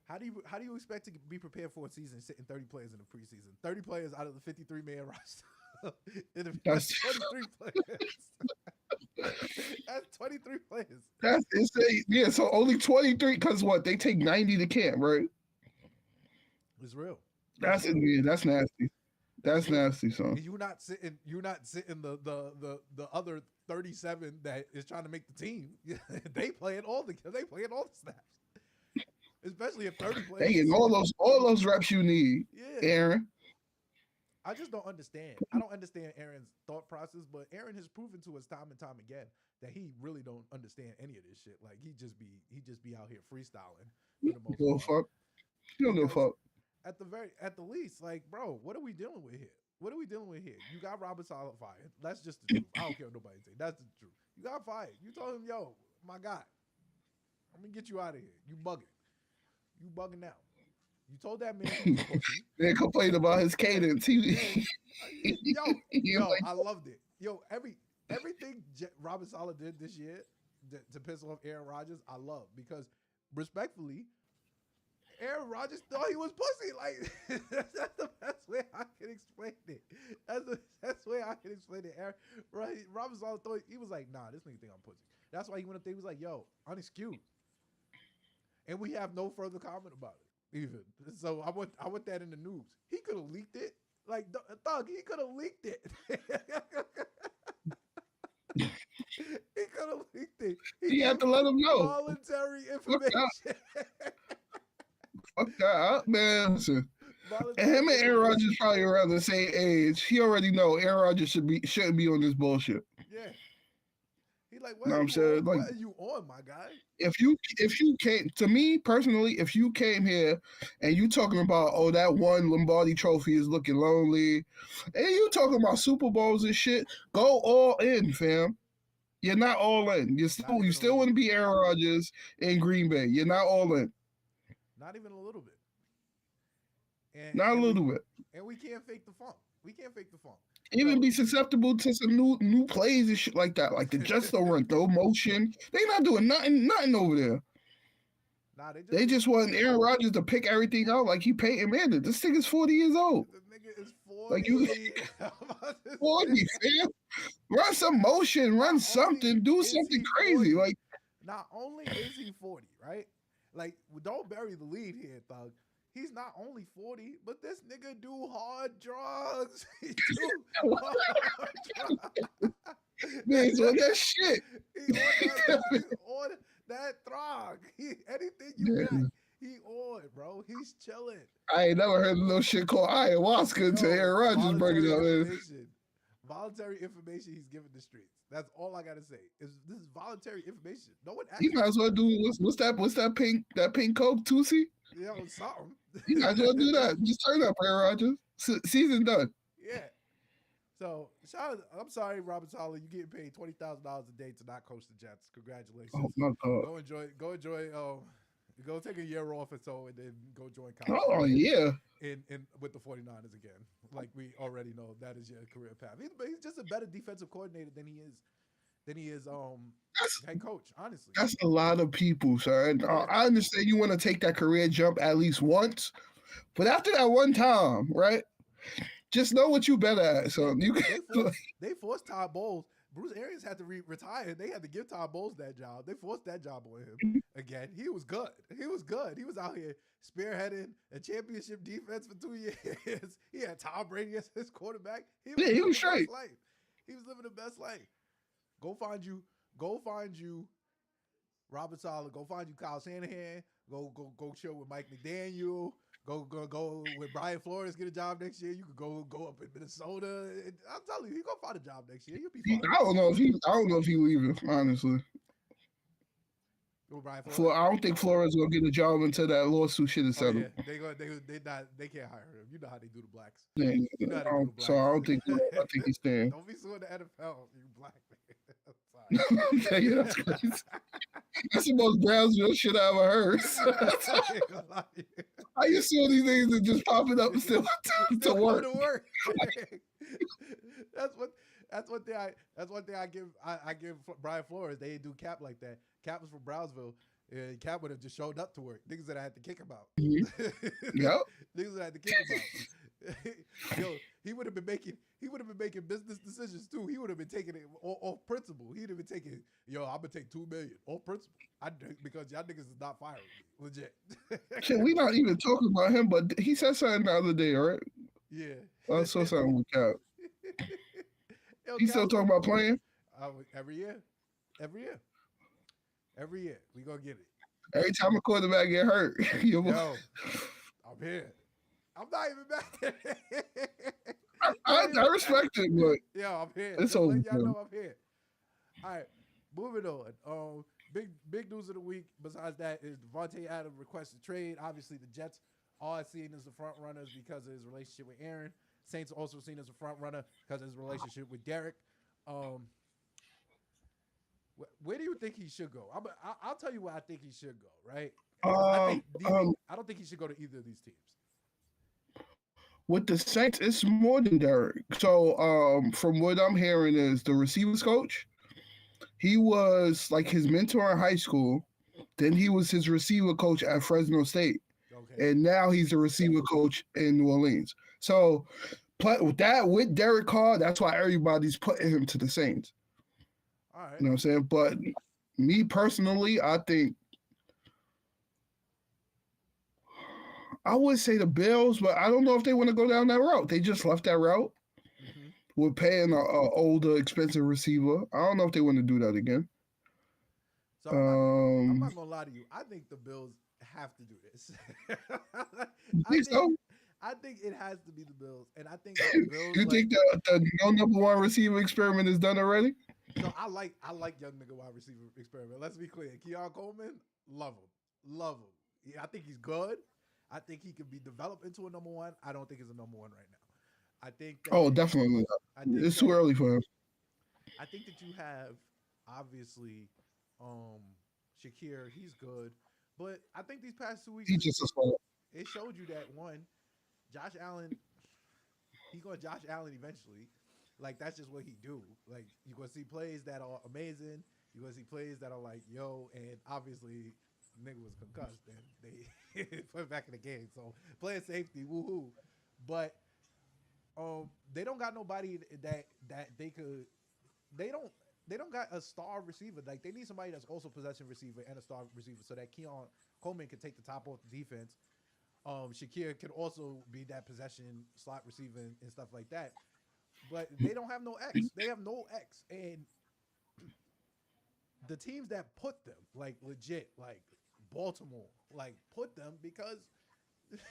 How do you expect to be prepared for a season sitting 30 players in the preseason? 30 players out of the 53-man roster. That's 23 players. That's 23 players.
That's insane. Yeah, so only 23 because what? They take 90 to camp, right?
It's real.
That's nasty. That's nasty, son.
You're not sitting the other 37 that is trying to make the team. They playing all the snaps. Especially if 30 players.
They getting all those reps you need. Yeah. Aaron.
I just don't understand. I don't understand Aaron's thought process, but Aaron has proven to us time and time again that he really don't understand any of this shit. Like he just be out here freestyling for the most part.
You don't give a fuck.
At the least, like, bro, what are we dealing with here? You got Robert Saleh fired. That's just the truth. I don't care what nobody say. That's the truth. You got fired. You told him, yo, my guy, I'm gonna get you out of here. You bugging out. You told that man.
They complained about his cadence. Yo,
I loved it. Yo, everything Robert Saleh did this year to piss off Aaron Rodgers, I love because respectfully. Aaron Rodgers thought he was pussy. Like that's the best way I can explain it. That's the best way I can explain it. Aaron, right? Robert Saleh thought he was like, nah, this nigga think I'm pussy. That's why he went up there. He was like, yo, unexcused. And we have no further comment about it, even. So I want that in the news. He could have leaked it. Like Thug, he could have leaked it. He could have leaked it.
He had to let him know.
Voluntary information.
Fuck that up, man. And him and Aaron Rodgers probably around the same age. He already know Aaron Rodgers shouldn't be on this bullshit.
Yeah. like,
You know what I'm saying? Like,
what are you on, my guy?
if you came to me personally, if you came here and you talking about that one Lombardi trophy is looking lonely, and you talking about Super Bowls and shit, go all in, fam. You're not all in.
Not
You
even a
still
little
want to
bit.
be Aaron Rodgers in Green Bay. You're not all in.
Not even a little bit. And
Not a
and we
little bit.
and we can't fake the funk. We can't fake the funk.
Even
So
be susceptible to some new plays and shit like that. Like the Jets don't run no motion. They not doing nothing over there.
nah,
They just want Aaron Rodgers to pick everything out like he Peyton Manning. This thing is 40 years old.
the nigga is 40.
Like you
I'm about to
40,
say,
fam. Run some motion, run
not only
something, do
is
something
he
crazy.
40,
Like
not only is he 40, right? Like, don't bury the lead here, thug. He's not only 40, but this nigga do hard drugs. He do hard drugs.
man, so that shit.
He on that throg. Anything you got,
Man,
he on, bro. He's chilling.
I ain't never heard of no shit called ayahuasca until
Yo,
Aaron Rodgers bringing it up. Man.
information. Voluntary information he's giving the streets. That's all I gotta say. This is voluntary information. No one
He
actually,
might as well do what's that pink Coke Tusi?
something.
He might as well do that. Just turn up, Aaron Rodgers. Season done.
Yeah. So I'm sorry, Robert Saleh, you getting paid $20,000 a day to not coach the Jets. Congratulations.
Oh my god.
Go enjoy. Go take a year off or so, and then go join college.
Oh yeah.
In with the 49ers again. Like we already know, that is your career path. He's just a better defensive coordinator than he is head coach. Honestly,
That's a lot of people, sir. And I understand you want to take that career jump at least once, but after that one time, right? Just know what you better at. So you can.
they forced Todd Bowles. Bruce Arians had to retire. They had to give Todd Bowles that job. They forced that job on him again. He was good. He was good. He was out here spearheading a championship defense for 2 years. He had Tom Brady as his quarterback.
He was straight.
He was living the best life. Go find you Robert Saleh. Go find you Kyle Shanahan. Go chill with Mike McDaniel. Go with Brian Flores, get a job next year. You could go up in Minnesota. I'm telling you, he gonna find a job next year. You'll be fine.
I don't know if he leaving, honestly.
Brian Flores?
I don't think Flores gonna get a job until that lawsuit shit is settled.
Yeah. They can't hire him. You know how they do the blacks.
Yeah,
You know how they do the blacks.
so I think he's staying.
Don't be suing the NFL, you black man.
Sorry. Yeah, that's crazy. That's the most Brownsville shit I ever heard. How you see all these things that just popping up still to work?
That's one thing I give Brian Flores. They didn't do Cap like that. Cap was from Brownsville. And Cap would have just showed up to work. Niggas that I had to kick him out.
Mm-hmm. Yep.
Niggas that I had to kick him out. Yo, he would have been making business decisions too. He would have been taking it off principle. He'd have been taking, I'm gonna take $2 million off principle. Because y'all niggas is not firing me. Legit.
Shit, we not even talking about him, but he said something the other day, right?
Yeah.
I saw something with Cap. He
Cap,
still talking about playing?
Every year. We gonna get it.
Every time a quarterback get hurt,
yo, I'm here. I'm not even back there.
I respect it, but
I'm here.
It's
Just
over.
let y'all know I'm here. All right, moving on. Big news of the week. Besides that, is Davante Adams requested trade. Obviously, the Jets are seen as the front runners because of his relationship with Aaron. Saints are also seen as a front runner because of his relationship with Derek. Where do you think he should go? I'll tell you where I think he should go. Right? I don't think he should go to either of these teams.
With the Saints, it's more than Derek. So, from what I'm hearing, is the receivers coach. He was like his mentor in high school. Then he was his receiver coach at Fresno State, and now he's a receiver coach in New Orleans. So, with Derek Carr, that's why everybody's putting him to the Saints.
All right.
You know what I'm saying? But me personally, I think I would say the Bills, but I don't know if they want to go down that route. They just left that route. Mm-hmm. We're paying an older, expensive receiver. I don't know if they want to do that again.
So I'm not gonna lie to you. I think the Bills have to do this. I think it has to be the Bills, and I think the Bills.
You think the no number one receiver experiment is done already?
So I like young nigga wide receiver experiment. Let's be clear. Keon Coleman, love him. Love him. Yeah, I think he's good. I think he could be developed into a number one. I don't think he's a number one right now. I think
Oh,
that
definitely.
I think
It's too
that
early for him.
I think that you have obviously um Shakir, he's good. But I think these past 2 weeks
He just a
it showed you that one, Josh Allen, he going Josh Allen eventually. Like that's just what he do. Like you're gonna see plays that are amazing. You're gonna see plays that are like yo, and obviously nigga was concussed and they put him back in the game. So playing safety, woohoo. But they don't got nobody that they don't they don't got a star receiver. Like they need somebody that's also possession receiver and a star receiver so that Keon Coleman can take the top off the defense. Shakir can also be that possession slot receiver and stuff like that. But they don't have no X. They have no X. And the teams that put them, like legit, like Baltimore, like put them because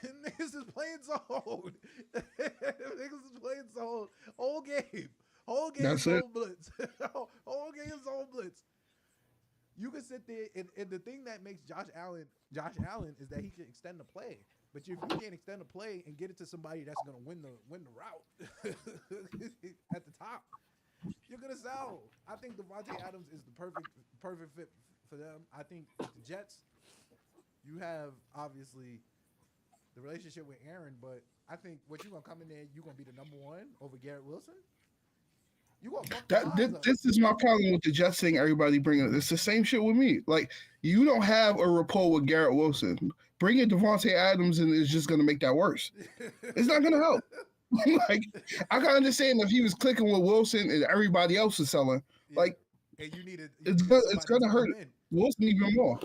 niggas is playing zone. Niggas is playing zone. Whole game. Whole game
That's it.
zone blitz. Whole game zone blitz. You can sit there and the thing that makes Josh Allen is that he can extend the play. But if you can't extend the play and get it to somebody that's gonna win the route at the top, you're gonna sell. I think Davante Adams is the perfect fit for them. I think with the Jets, you have obviously the relationship with Aaron, but I think what you're gonna come in there, you're gonna be the number one over Garrett Wilson. You gonna fuck the
That
lines up.
this is my problem with the Jets thing. Everybody bringing it. It's the same shit with me. Like you don't have a rapport with Garrett Wilson. Bringing Davante Adams in is just going to make that worse. It's not going to help. Like I can understand if he was clicking with Wilson and everybody else is selling.
Yeah.
Like
And you needed
it's
somebody
going to
to
hurt
come in.
Wilson even more.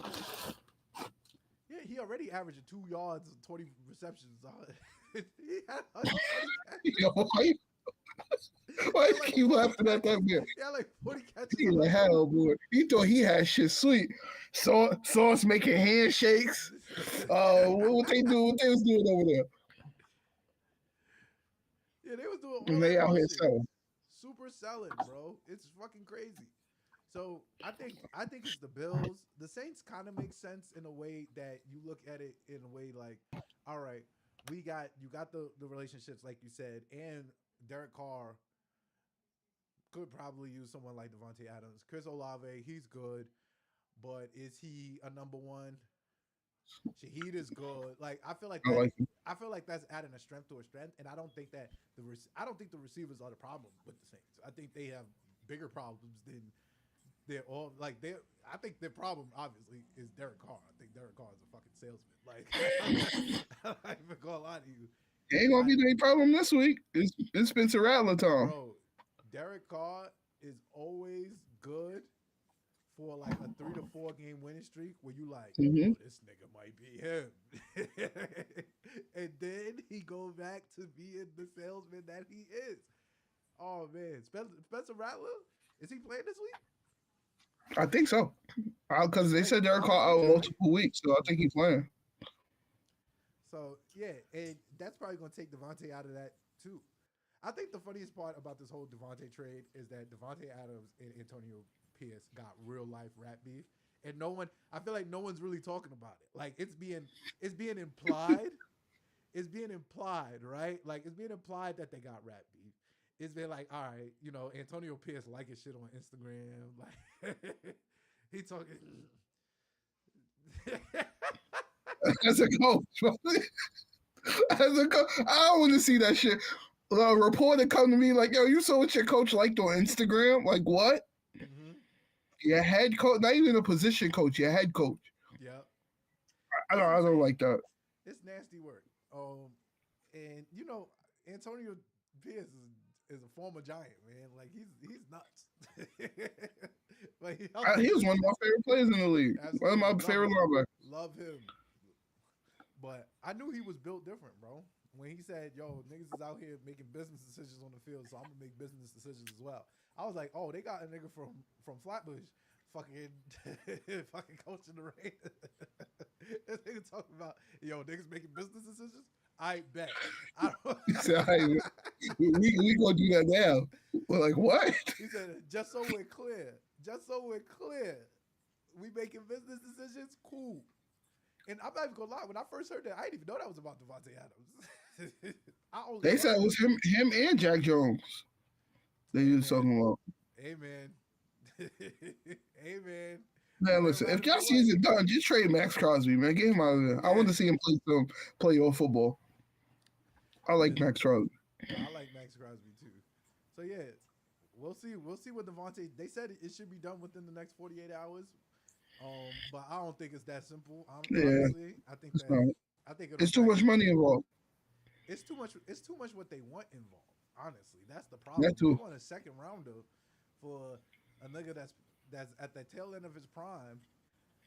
Yeah, he already averaged 2 yards and 20 receptions. He had 120 catches.
You know, why
Like
you
40
laughing at that
catches.
man?
He had like 40 catches.
He like hell, boy. He thought he had shit sweet. Saw us making handshakes. What they do? What they was doing over there?
Yeah, they was doing all
And they
that
out here
bullshit.
selling.
Super selling, bro. It's fucking crazy. So I think it's the Bills. The Saints kind of make sense in a way that you look at it in a way like, all right, you got the relationships like you said, and Derek Carr could probably use someone like Davante Adams. Chris Olave, he's good, but is he a number one? Shaheed is good. Like I feel like
I
that.
like him.
I feel like that's adding a strength to a strength, and I don't think that I don't think the receivers are the problem with the Saints. I think they have bigger problems than they're all like they. I think their problem obviously is Derek Carr. I think Derek Carr is a fucking salesman. Like I'm not even gonna lie to you.
Ain't gonna
I,
be any problem this week. It's Spencer Rattler time.
bro, Derek Carr is always good for like a 3 to 4 game winning streak where you like,
Mm-hmm.
oh, this nigga might be him. And then he go back to being the salesman that he is. Oh man, Spencer Rattler, is he playing this week?
I think so. Because they said Derek Carr out multiple weeks, so I think he's playing.
So yeah, and that's probably gonna take Davante out of that too. I think the funniest part about this whole Davante trade is that Davante Adams and Antonio Pierce got real life rap beef, and I feel like no one's really talking about it. Like it's being implied. It's being implied, right? Like it's being implied that they got rap beef. It's been like, all right, Antonio Pierce liking shit on Instagram, like he talking.
As a coach, as a coach, I don't want to see that shit. A reporter come to me like, "Yo, you saw what your coach liked on Instagram? Like what?
Mm-hmm.
Your head coach, not even a position coach, your head coach.
Yep.
I don't like that.
It's nasty work. And Antonio Pierce is a former Giant, man. Like he's nuts. Like
He was one of my favorite players in the league.
Absolutely.
One of my favorite linebackers.
Love him. But I knew he was built different, bro. When he said, yo, niggas is out here making business decisions on the field, so I'm gonna make business decisions as well. I was like, oh, they got a nigga from Flatbush fucking fucking coaching the Raiders. This nigga talking about, yo, niggas making business decisions? I bet. I don't.
He said, "All right, we gonna do that now." We're like, what?
He said, just so we're clear, just so we're clear, we making business decisions, cool. And I'm not even gonna lie, when I first heard that, I didn't even know that was about Davante Adams. I only
They said it
learned.
was him and Jack Jones. They
Hey
was
man,
talking about.
hey man, hey man.
Man,
Word
listen, if
matters
y'all
to what?
season done, just trade Max Crosby, man. Get him out of there. I
Yeah,
want to see him play some playoff football. I like
listen.
Max Crosby.
No, I like Max Crosby too. So yeah, we'll see. We'll see what Davante. They said it should be done within the next 48 hours. But I don't think it's that simple.
Yeah,
Honestly, I think
it's
that
not.
I think it'll
It's too
drag
much
it.
money involved.
It's too much. It's too much what they want involved. Honestly, that's the
That
problem. They
too.
want a second rounder for a nigga that's at the tail end of his prime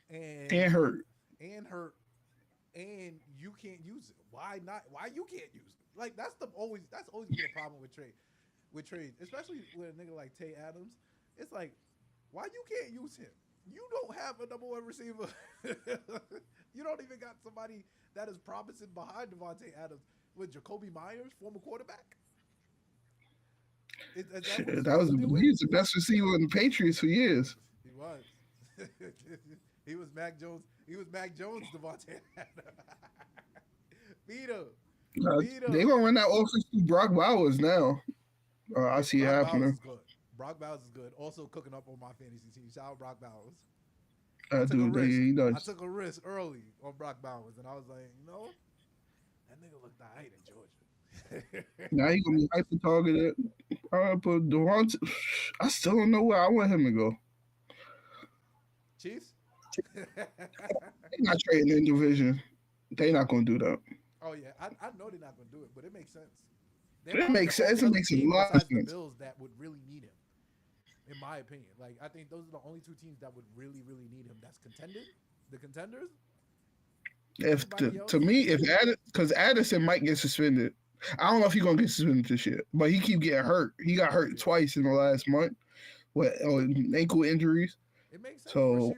and
And hurt.
hurt and you can't use it. Why not? Why you can't use it? Like that's always been a problem with trades, especially with a nigga like Tay Adams. It's like why you can't use him? You don't have a number one receiver. You don't even got somebody that is promising behind Davante Adams with Jacoby Myers, former quarterback. Is that who
Shit,
he's
that
supposed
was
to deal with?
he was the best receiver in the Patriots for years.
He was. He was Mac Jones. He was Mac Jones, Devontae. Beat him. Beat
They
him.
gonna run that offense through Brock Bowers now. I
Yeah,
see it
Brock Bowers
happening.
is good. Brock Bowers is good. Also cooking up on my fantasy team. Shout out Brock Bowers. I
I
took a
do.
risk.
He
I
does.
took a risk early on Brock Bowers, and I was like, that nigga looked alright in Georgia.
Now he gonna be hyper targeted. But Devontae, I still don't know where I want him to go.
Chiefs?
They not trading in division. They not gonna do that.
Oh yeah, I know they're not gonna do it, but it makes sense. They're
It
probably
makes
the only
sense. It
other
makes a
team
lot of
besides the
sense.
Bills that would really need him, in my opinion. Like I think those are the only two teams that would really, really need him. That's contending, the contenders.
If
Everybody else,
to me, if because Addison might get suspended. I don't know if he's gonna get suspended this year, but he keep getting hurt. He got hurt
yeah,
twice in the last month with ankle injuries.
it makes sense.
So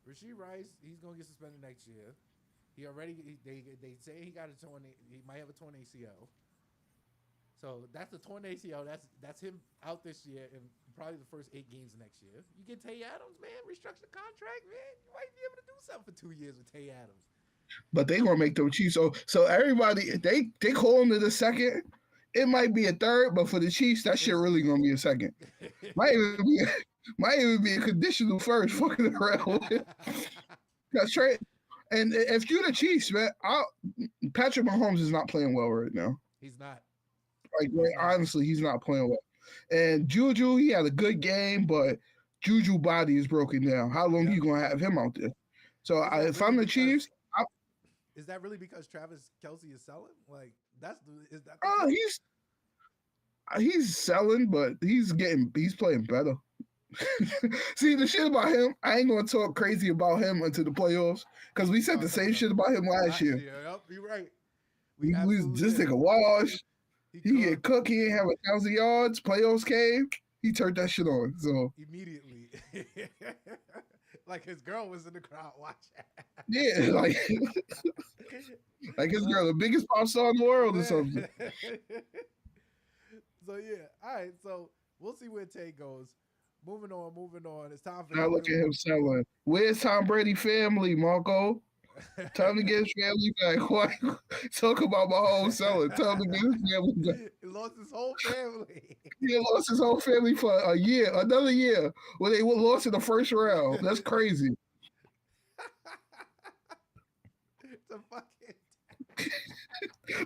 Rasheed Rice, he's gonna get suspended next year. They say he got a torn. He might have a torn ACL. So that's a torn ACL. That's him out this year and probably the first 8 games next year. You get Tay Adams, man, restructure the contract, man. You might be able to do something for 2 years with Tay Adams.
but they gonna make them Chiefs. So everybody they call him to the second. It might be a third, but for the Chiefs, that shit
It's
really gonna be a second. Might even be might even be a conditional first. Fucking around with it. That's right. And if you're the Chiefs, man, Patrick Mahomes is not playing well right now.
He's not.
Like
He's not.
honestly, he's not playing well. And Juju, he had a good game, but Juju body is broken down. How long
Yep.
you gonna have him out there? So
Is that
if
really
I'm the
because?
Chiefs,
Is that really because Travis Kelsey is selling? Like is that the
uh,
case?
he's he's selling, but he's playing better. See the shit about him, I ain't gonna talk crazy about him until the playoffs because we said
No,
the
no,
same
no.
shit about him last year.
Yep, you're right. We
We
absolutely
just take
did.
a wash.
He
He get
cooked
cooked. He ain't have 1,000 yards. Playoffs came. He turned that shit on. So
immediately. Like his girl was in the crowd watching.
yeah, like his girl, the biggest pop star in the world or something.
So yeah, all right. So we'll see where Tay goes. Moving on, moving on. It's time for
Now
him
look
to.
at him selling. Where's Tom Brady family, Marco? Time to get his family back. Why talk about my whole selling? Time to get his family back.
He lost his whole family.
He lost his whole family for a year, another year, when they lost in the first round. That's crazy.
To fucking.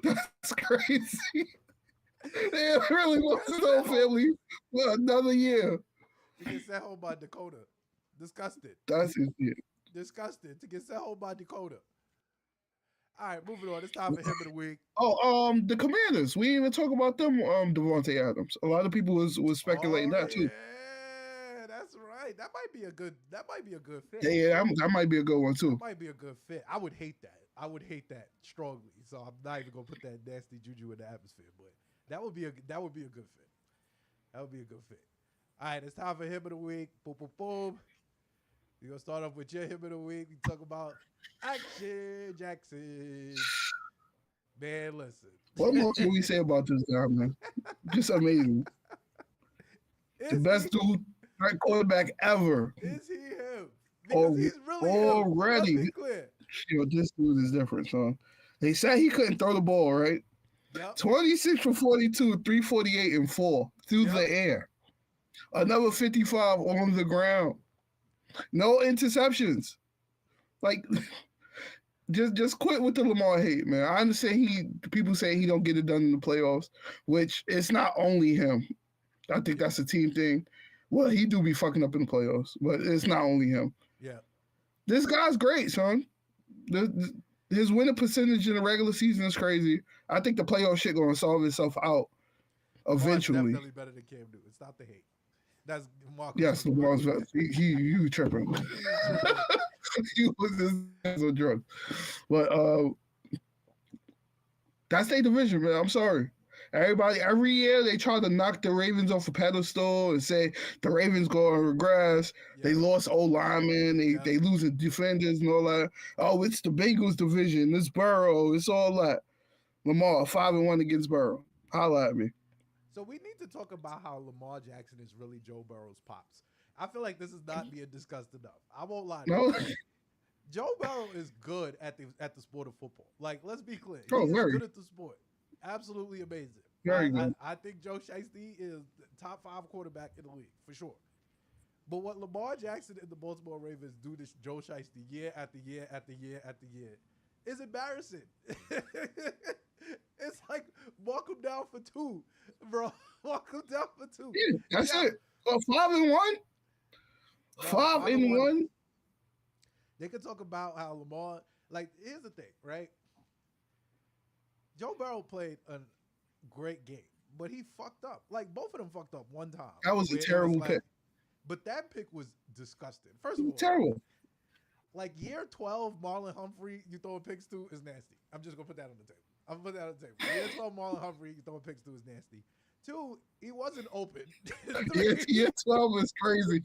That's crazy. They really lost his whole family for another year.
To get sent home by Dakota. Disgusted.
That's his shit.
Disgusted. To get sent home by Dakota. All right, moving on. It's time for him of the week.
Oh, the Commanders. We didn't even talk about them. Davante Adams. A lot of people was speculating
Oh
that too.
yeah, that's right. That might be a good. That might be a good fit.
Yeah, that might be a good one too.
That might be a good fit. I would hate that. I would hate that strongly. So I'm not even gonna put that nasty juju in the atmosphere. But that would be a good fit. That would be a good fit. All right, it's time for him of the week. Boom, boom, boom. We're gonna start off with your him of the week. We talk about Action Jackson. Man, listen.
What more can we say about this guy, man? Just amazing. The
Is
best
he?
dude, right quarterback ever.
Is he him? Because
Al-
he's really him. Let's
Already,
be clear.
this dude is different, son. They said he couldn't throw the ball, right?
Yep.
26 for 42, 348 and 4 through
Yep.
the air. Another 55 on the ground. No interceptions. Like, just quit with the Lamar hate, man. I understand people say he don't get it done in the playoffs, which it's not only him. I think that's a team thing. Well, he do be fucking up in the playoffs, but it's not only him.
Yeah.
This guy's great, son. His winning percentage in the regular season is crazy. I think the playoff shit gonna solve itself out eventually.
Lamar's definitely better than Cam Newton. Stop the hate. That's Marcus.
Yes, Lamar's better. You tripping.
He's tripping.
He was just on drugs. But that's their division, man. I'm sorry. Every year they try to knock the Ravens off a pedestal and say the Ravens going to regress.
Yeah.
They lost old linemen. They losing defenders and all that. Oh, it's the Bengals division. It's Burrow. It's all that. Lamar 5-1 against Burrow. Holla at me.
So we need to talk about how Lamar Jackson is really Joe Burrow's pops. I feel like this is not being discussed enough. I won't lie to you. Joe Burrow is good at the sport of football. Like, let's be clear. He is good at the sport. Absolutely amazing.
Very good.
I think Joe Shiesty is the top 5 quarterback in the league, for sure. But what Lamar Jackson and the Baltimore Ravens do to Joe Shiesty year after year after year after year is embarrassing. It's like, walk him down for 2, bro. Walk him down for 2.
Yeah, that's it. 5-1? 5-1?
They could talk about how Lamar, like, here's the thing, right? Joe Burrow played a great game, but he fucked up. Like, both of them fucked up one time.
That was a terrible pick.
But that pick was disgusting. First of all,
terrible.
Like, year 12, Marlon Humphrey, you throwing picks to is nasty. I'm just going to put that on the table. I'm going to put that on the table. Year 12, Marlon Humphrey, you throwing picks to is nasty. 2, he wasn't open.
Year 12 is crazy.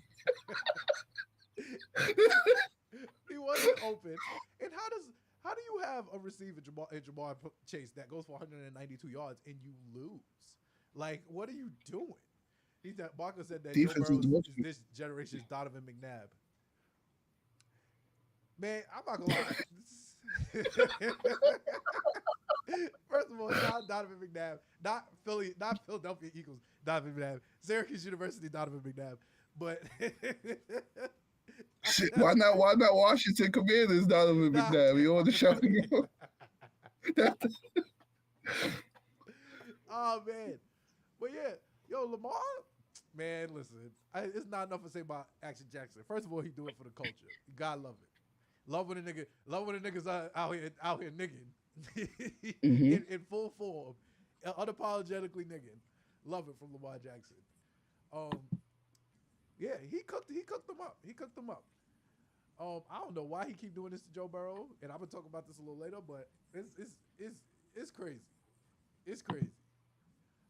He wasn't open. And how do you have a receiver, Jamar Chase, that goes for 192 yards and you lose? Like, what are you doing? Barker said that Joe Burrow is this generation's Donovan McNabb. Man, I'm not gonna lie. First of all, not Donovan McNabb, not Philadelphia Eagles, Donovan McNabb, Syracuse University, Donovan McNabb. But
why not Washington Commanders, Donovan McNabb? You want to shout him out?
Oh man, but yeah, yo, Lamar, man, listen, it's not enough to say about Action Jackson. First of all, he do it for the culture. You gotta love it. Love when a niggas out here nigging in full form, unapologetically nigging. Love it from Lamar Jackson. Yeah, he cooked them up. I don't know why he keep doing this to Joe Burrow, and I'm gonna talk about this a little later, but it's crazy. It's crazy.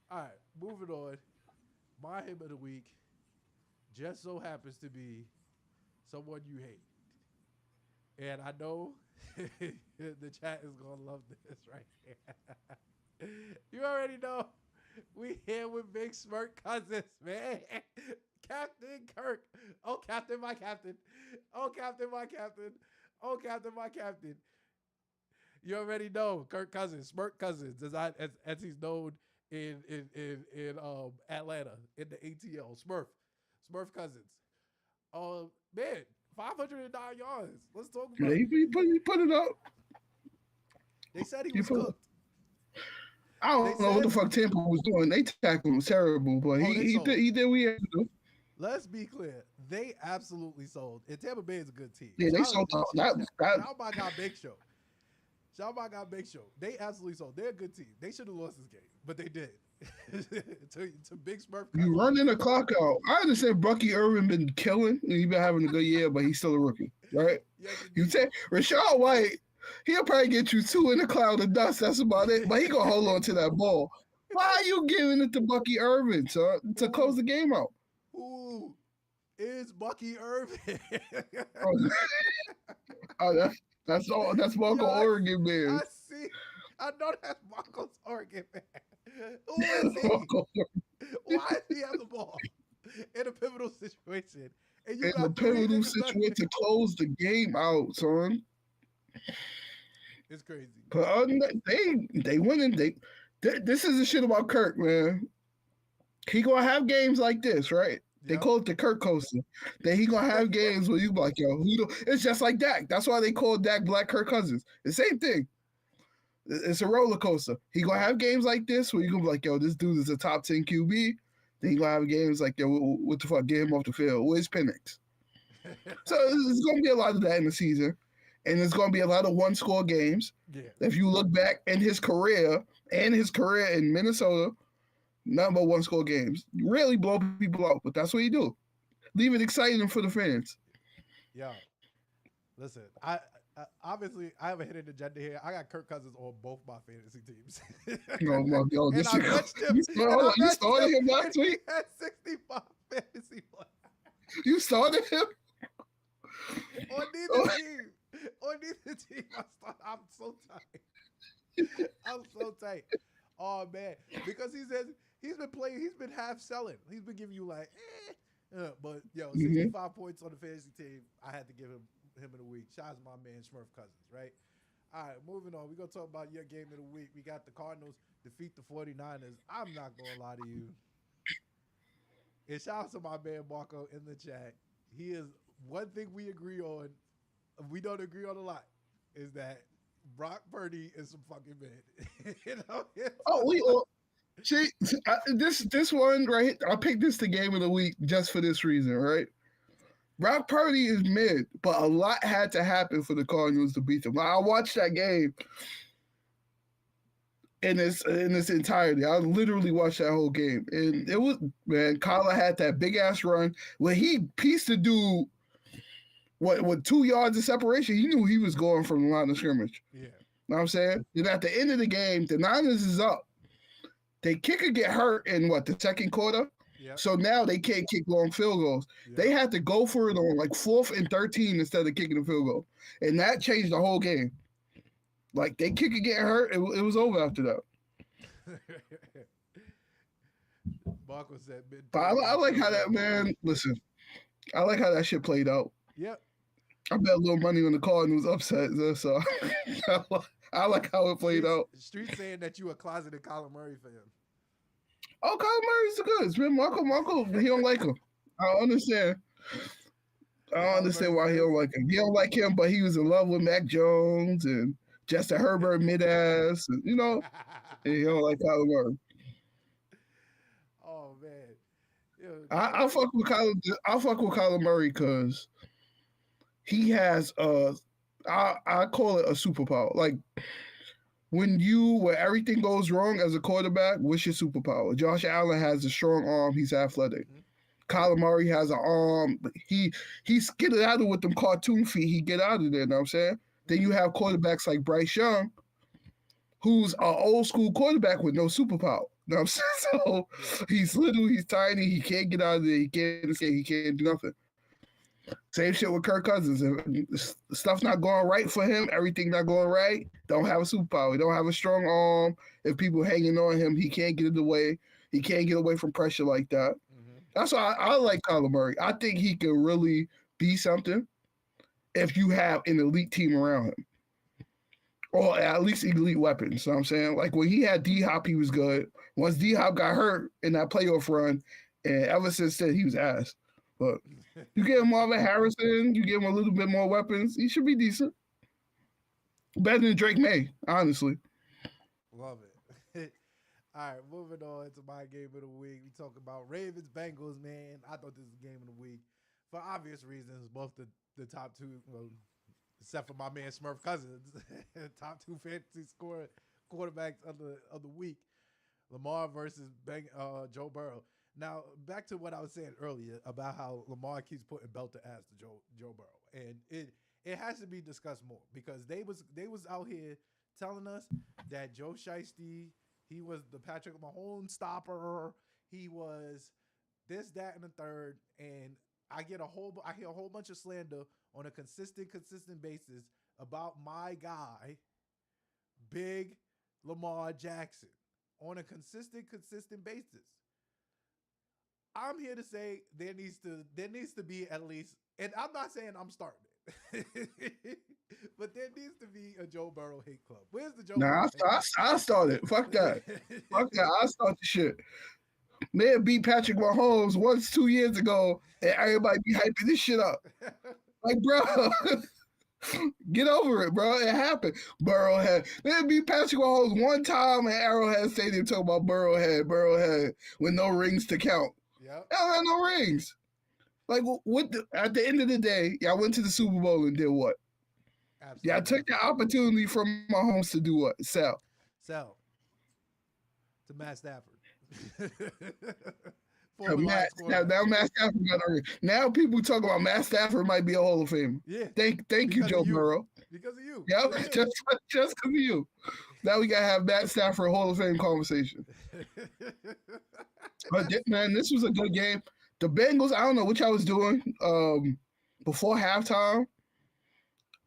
All right, moving on. My him of the week just so happens to be someone you hate. And I know the chat is going to love this right here. You already know we here with Big Smirk Cousins, man. Captain Kirk. Oh, Captain, my Captain. Oh, Captain, my Captain. Oh, Captain, my Captain. You already know Kirk Cousins, Smirk Cousins, as he's known in Atlanta in the ATL. Smurf Cousins. Man, 509 yards. Let's talk about it.
He put it up.
They said he was cooked.
I don't know what the fuck Tampa was doing. They tackled him terrible, but he did what he had to do.
Let's be clear. They absolutely sold. And Tampa Bay is a good team.
Yeah, they sold.
Shout out got Big Show. Shout out got Big Show. They absolutely sold. They're a good team. They should have lost this game, but they did. to Big Smurf.
You running the clock out. I understand Bucky Irvin been killing and he's been having a good year, but he's still a rookie, right?
Yes,
you say Rachaad White, he'll probably get you 2 in a cloud of dust. That's about it. But he gonna hold on to that ball. Why are you giving it to Bucky Irvin, sir, to close the game out?
Who is Bucky Irvin?
That's Marco Oregon man.
I know that's Marco's argument. Who is he? Why does he have the ball in a pivotal situation? And you
In the
got three
pivotal
niggas better
situation
than
to close the game out, son.
It's crazy.
But they winning. This is the shit about Kirk, man. He gonna have games like this, right? They
Yep.
call it the Kirk coaster. Then he gonna have games where you be like, yo, it's just like Dak. That's why they call Dak Black Kirk Cousins. The same thing. It's a roller coaster. He gonna have games like this where you gonna be like, yo, this dude is a top 10 QB. Then he gonna have games like, yo, what the fuck? Get him off the field. Where's Penix? So it's gonna be a lot of that in the season. And there's gonna be a lot of one-score games.
Yeah.
If you look back in his career in Minnesota, nothing but one-score games. You rarely blow people out, but that's what you do. Leave it exciting for the fans.
Yo, listen, I obviously I have a hidden agenda here. I got Kirk Cousins on both my fantasy teams.
Yo,
and
this
I
shit.
benched him.
You started him last
He
week.
had 65 fantasy points
You started him.
on neither team. On neither team, I'm so tight. I'm so tight. Oh man, because he's been playing. He's been half selling. He's been giving you like, but yo, 65 points on the fantasy team. I had to give him in the week. Shout out to my man Smurf Cousins, right? All right, moving on. We're going to talk about your game of the week. We got the Cardinals defeat the 49ers. I'm not going to lie to you. And shout out to my man Marco in the chat. He is one thing we agree on. We don't agree on a lot. Is that Brock Purdy is some fucking man. You know?
We all. See, this one right. I picked this the game of the week just for this reason, right? Brock Purdy is mid, but a lot had to happen for the Cardinals to beat them. I watched that game in its entirety. I literally watched that whole game, and it was, man. Kyler had that big ass run where he pieced the dude with 2 yards of separation. He knew he was going from the line of scrimmage.
Yeah.
You know what I'm saying? Then at the end of the game, the Niners is up. They kicker get hurt in the second quarter.
Yep.
So now they can't kick long field goals. Yep. They had to go for it on like 4th and 13 instead of kicking the field goal. And that changed the whole game. Like they kicker get hurt, it was over after that.
Marco said
but I like how that, man, listen, I like how that shit played out.
Yep.
I bet a little money on the Cardinals upset, so I like how it played out.
Street saying that you a closeted Kyler Murray fan.
Oh, Kyler Murray's the goods, man. Marco, he don't like him. I don't understand. I don't understand why he don't like him. He don't like him, but he was in love with Mac Jones and Justin Herbert mid-ass, and, and he don't like Kyler Murray.
Oh man,
I fuck with Kyler. I fuck with Kyler Murray because he has I call it a superpower. Like when everything goes wrong as a quarterback, what's your superpower? Josh Allen has a strong arm. He's athletic. Kyler Murray has an arm. He's getting out of with them cartoon feet. He get out of there. You know what I'm saying? Then you have quarterbacks like Bryce Young, who's an old school quarterback with no superpower. You know what I'm saying? So he's little, he's tiny, he can't get out of there, he can't escape, he can't do nothing. Same shit with Kirk Cousins. If stuff not going right for him, everything not going right, don't have a superpower. He don't have a strong arm. If people hanging on him, he can't get it away. He can't get away from pressure like that. Mm-hmm. That's why I like Kyler Murray. I think he could really be something if you have an elite team around him. Or at least elite weapons. You know what I'm saying? Like when he had D-Hop, he was good. Once D-Hop got hurt in that playoff run, and ever since then, he was ass. But you give him Marvin Harrison, you give him a little bit more weapons, he should be decent. Better than Drake May, honestly.
Love it. All right, moving on to my game of the week. We talk about Ravens, Bengals, man. I thought this was the game of the week. For obvious reasons, both the top two, except for my man Smurf Cousins, top 2 fantasy quarterbacks of the week. Lamar versus Joe Burrow. Now, back to what I was saying earlier about how Lamar keeps putting belt to ass to Joe Burrow. And it has to be discussed more because they was out here telling us that Joe Shiesty, he was the Patrick Mahomes stopper. He was this, that, and the third. And I hear a whole bunch of slander on a consistent basis about my guy, big Lamar Jackson on a consistent basis. I'm here to say there needs to be at least, and I'm not saying I'm starting it, but there needs to be a Joe Burrow hate club. Where's the Joe Burrow?
I started. Fuck that. Fuck that. I start the shit. Man beat Patrick Mahomes once 2 years ago, and everybody be hyping this shit up. Like, bro, get over it, bro. It happened. Burrowhead. Man beat Patrick Mahomes one time at Arrowhead Stadium talking about Burrowhead with no rings to count.
Yep.
I don't have no rings. Like, at the end of the day, y'all went to the Super Bowl and did what?
Absolutely.
Y'all took the opportunity from Mahomes to do what? Sell.
To Matt Stafford.
Now Matt Stafford got a ring. Now people talk about Matt Stafford might be a Hall of Famer.
Yeah.
Thank you, Joe Burrow.
Because of you.
Yeah, just because of you. Now we gotta have Matt Stafford Hall of Fame conversation. But man, this was a good game. The Bengals, I don't know what y'all was doing before halftime.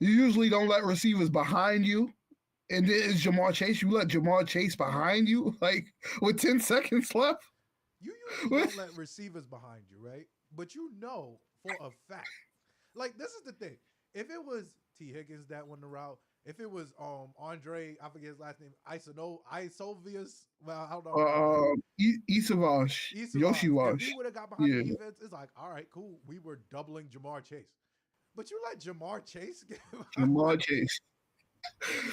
You usually don't let receivers behind you. And then it's Jamar Chase. You let Jamar Chase behind you, like with 10 seconds left.
You usually don't let receivers behind you, right? But you know for a fact. Like, this is the thing. If it was T. Higgins that won the route, if it was Andre, I forget his last name, Isovius, well, I don't know.
Isavash. Yoshivash.
If he would have got behind the defense, it's like, all right, cool. We were doubling Jamar Chase. But you let Jamar Chase get
Jamar Chase.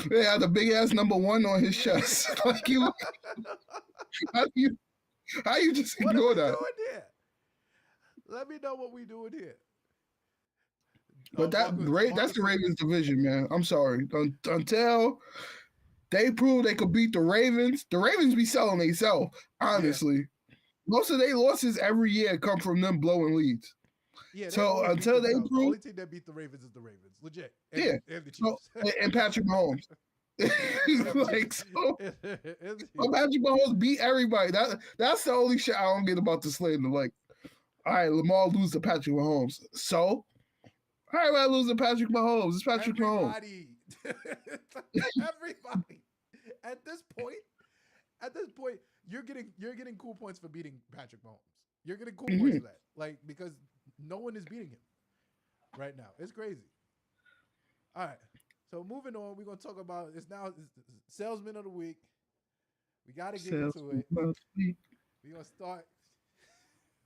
They had the big ass number 1 on his chest. Like you, how you just ignore that?
Doing here? Let me know what we doing here.
But that's the Ravens division, man. I'm sorry. Until they prove they could beat the Ravens be selling themselves. Honestly, most of their losses every year come from them blowing leads.
Yeah.
So until they prove,
the only team that beat the Ravens is the Ravens, legit. And the Chiefs.
And Patrick Mahomes. Like so, Patrick Mahomes beat everybody. That's the only shit I don't get about the slander. Like, all right, Lamar lose to Patrick Mahomes. So, all right, I lose to Patrick Mahomes. It's Patrick Mahomes.
Everybody. At this point, you're getting cool points for beating Patrick Mahomes. You're getting cool points for that, like, because no one is beating him right now. It's crazy. All right. So moving on, we're gonna talk about it's Salesman of the Week. We gotta get into it. We're gonna start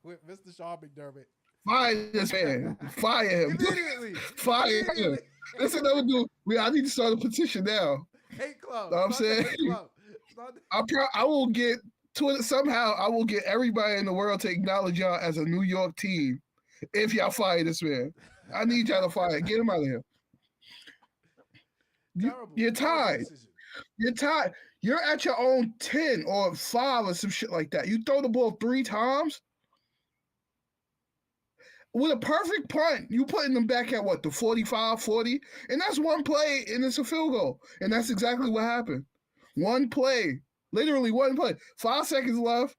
with Mr. Sean McDermott.
Fire this man. Fire him.
Immediately.
Fire him. That's what I would do. I need to start a petition now.
Hate club.
You know what I'm saying? I will get Twitter somehow. I will get everybody in the world to acknowledge y'all as a New York team if y'all fire this man. I need y'all to fire. Get him out of here. You're tied. You're tied. You're at your own 10 or 5 or some shit like that. You throw the ball 3 times with a perfect punt. You putting them back at what, the 45, 40? And that's one play and it's a field goal. And that's exactly what happened. One play. Literally one play. 5 seconds left.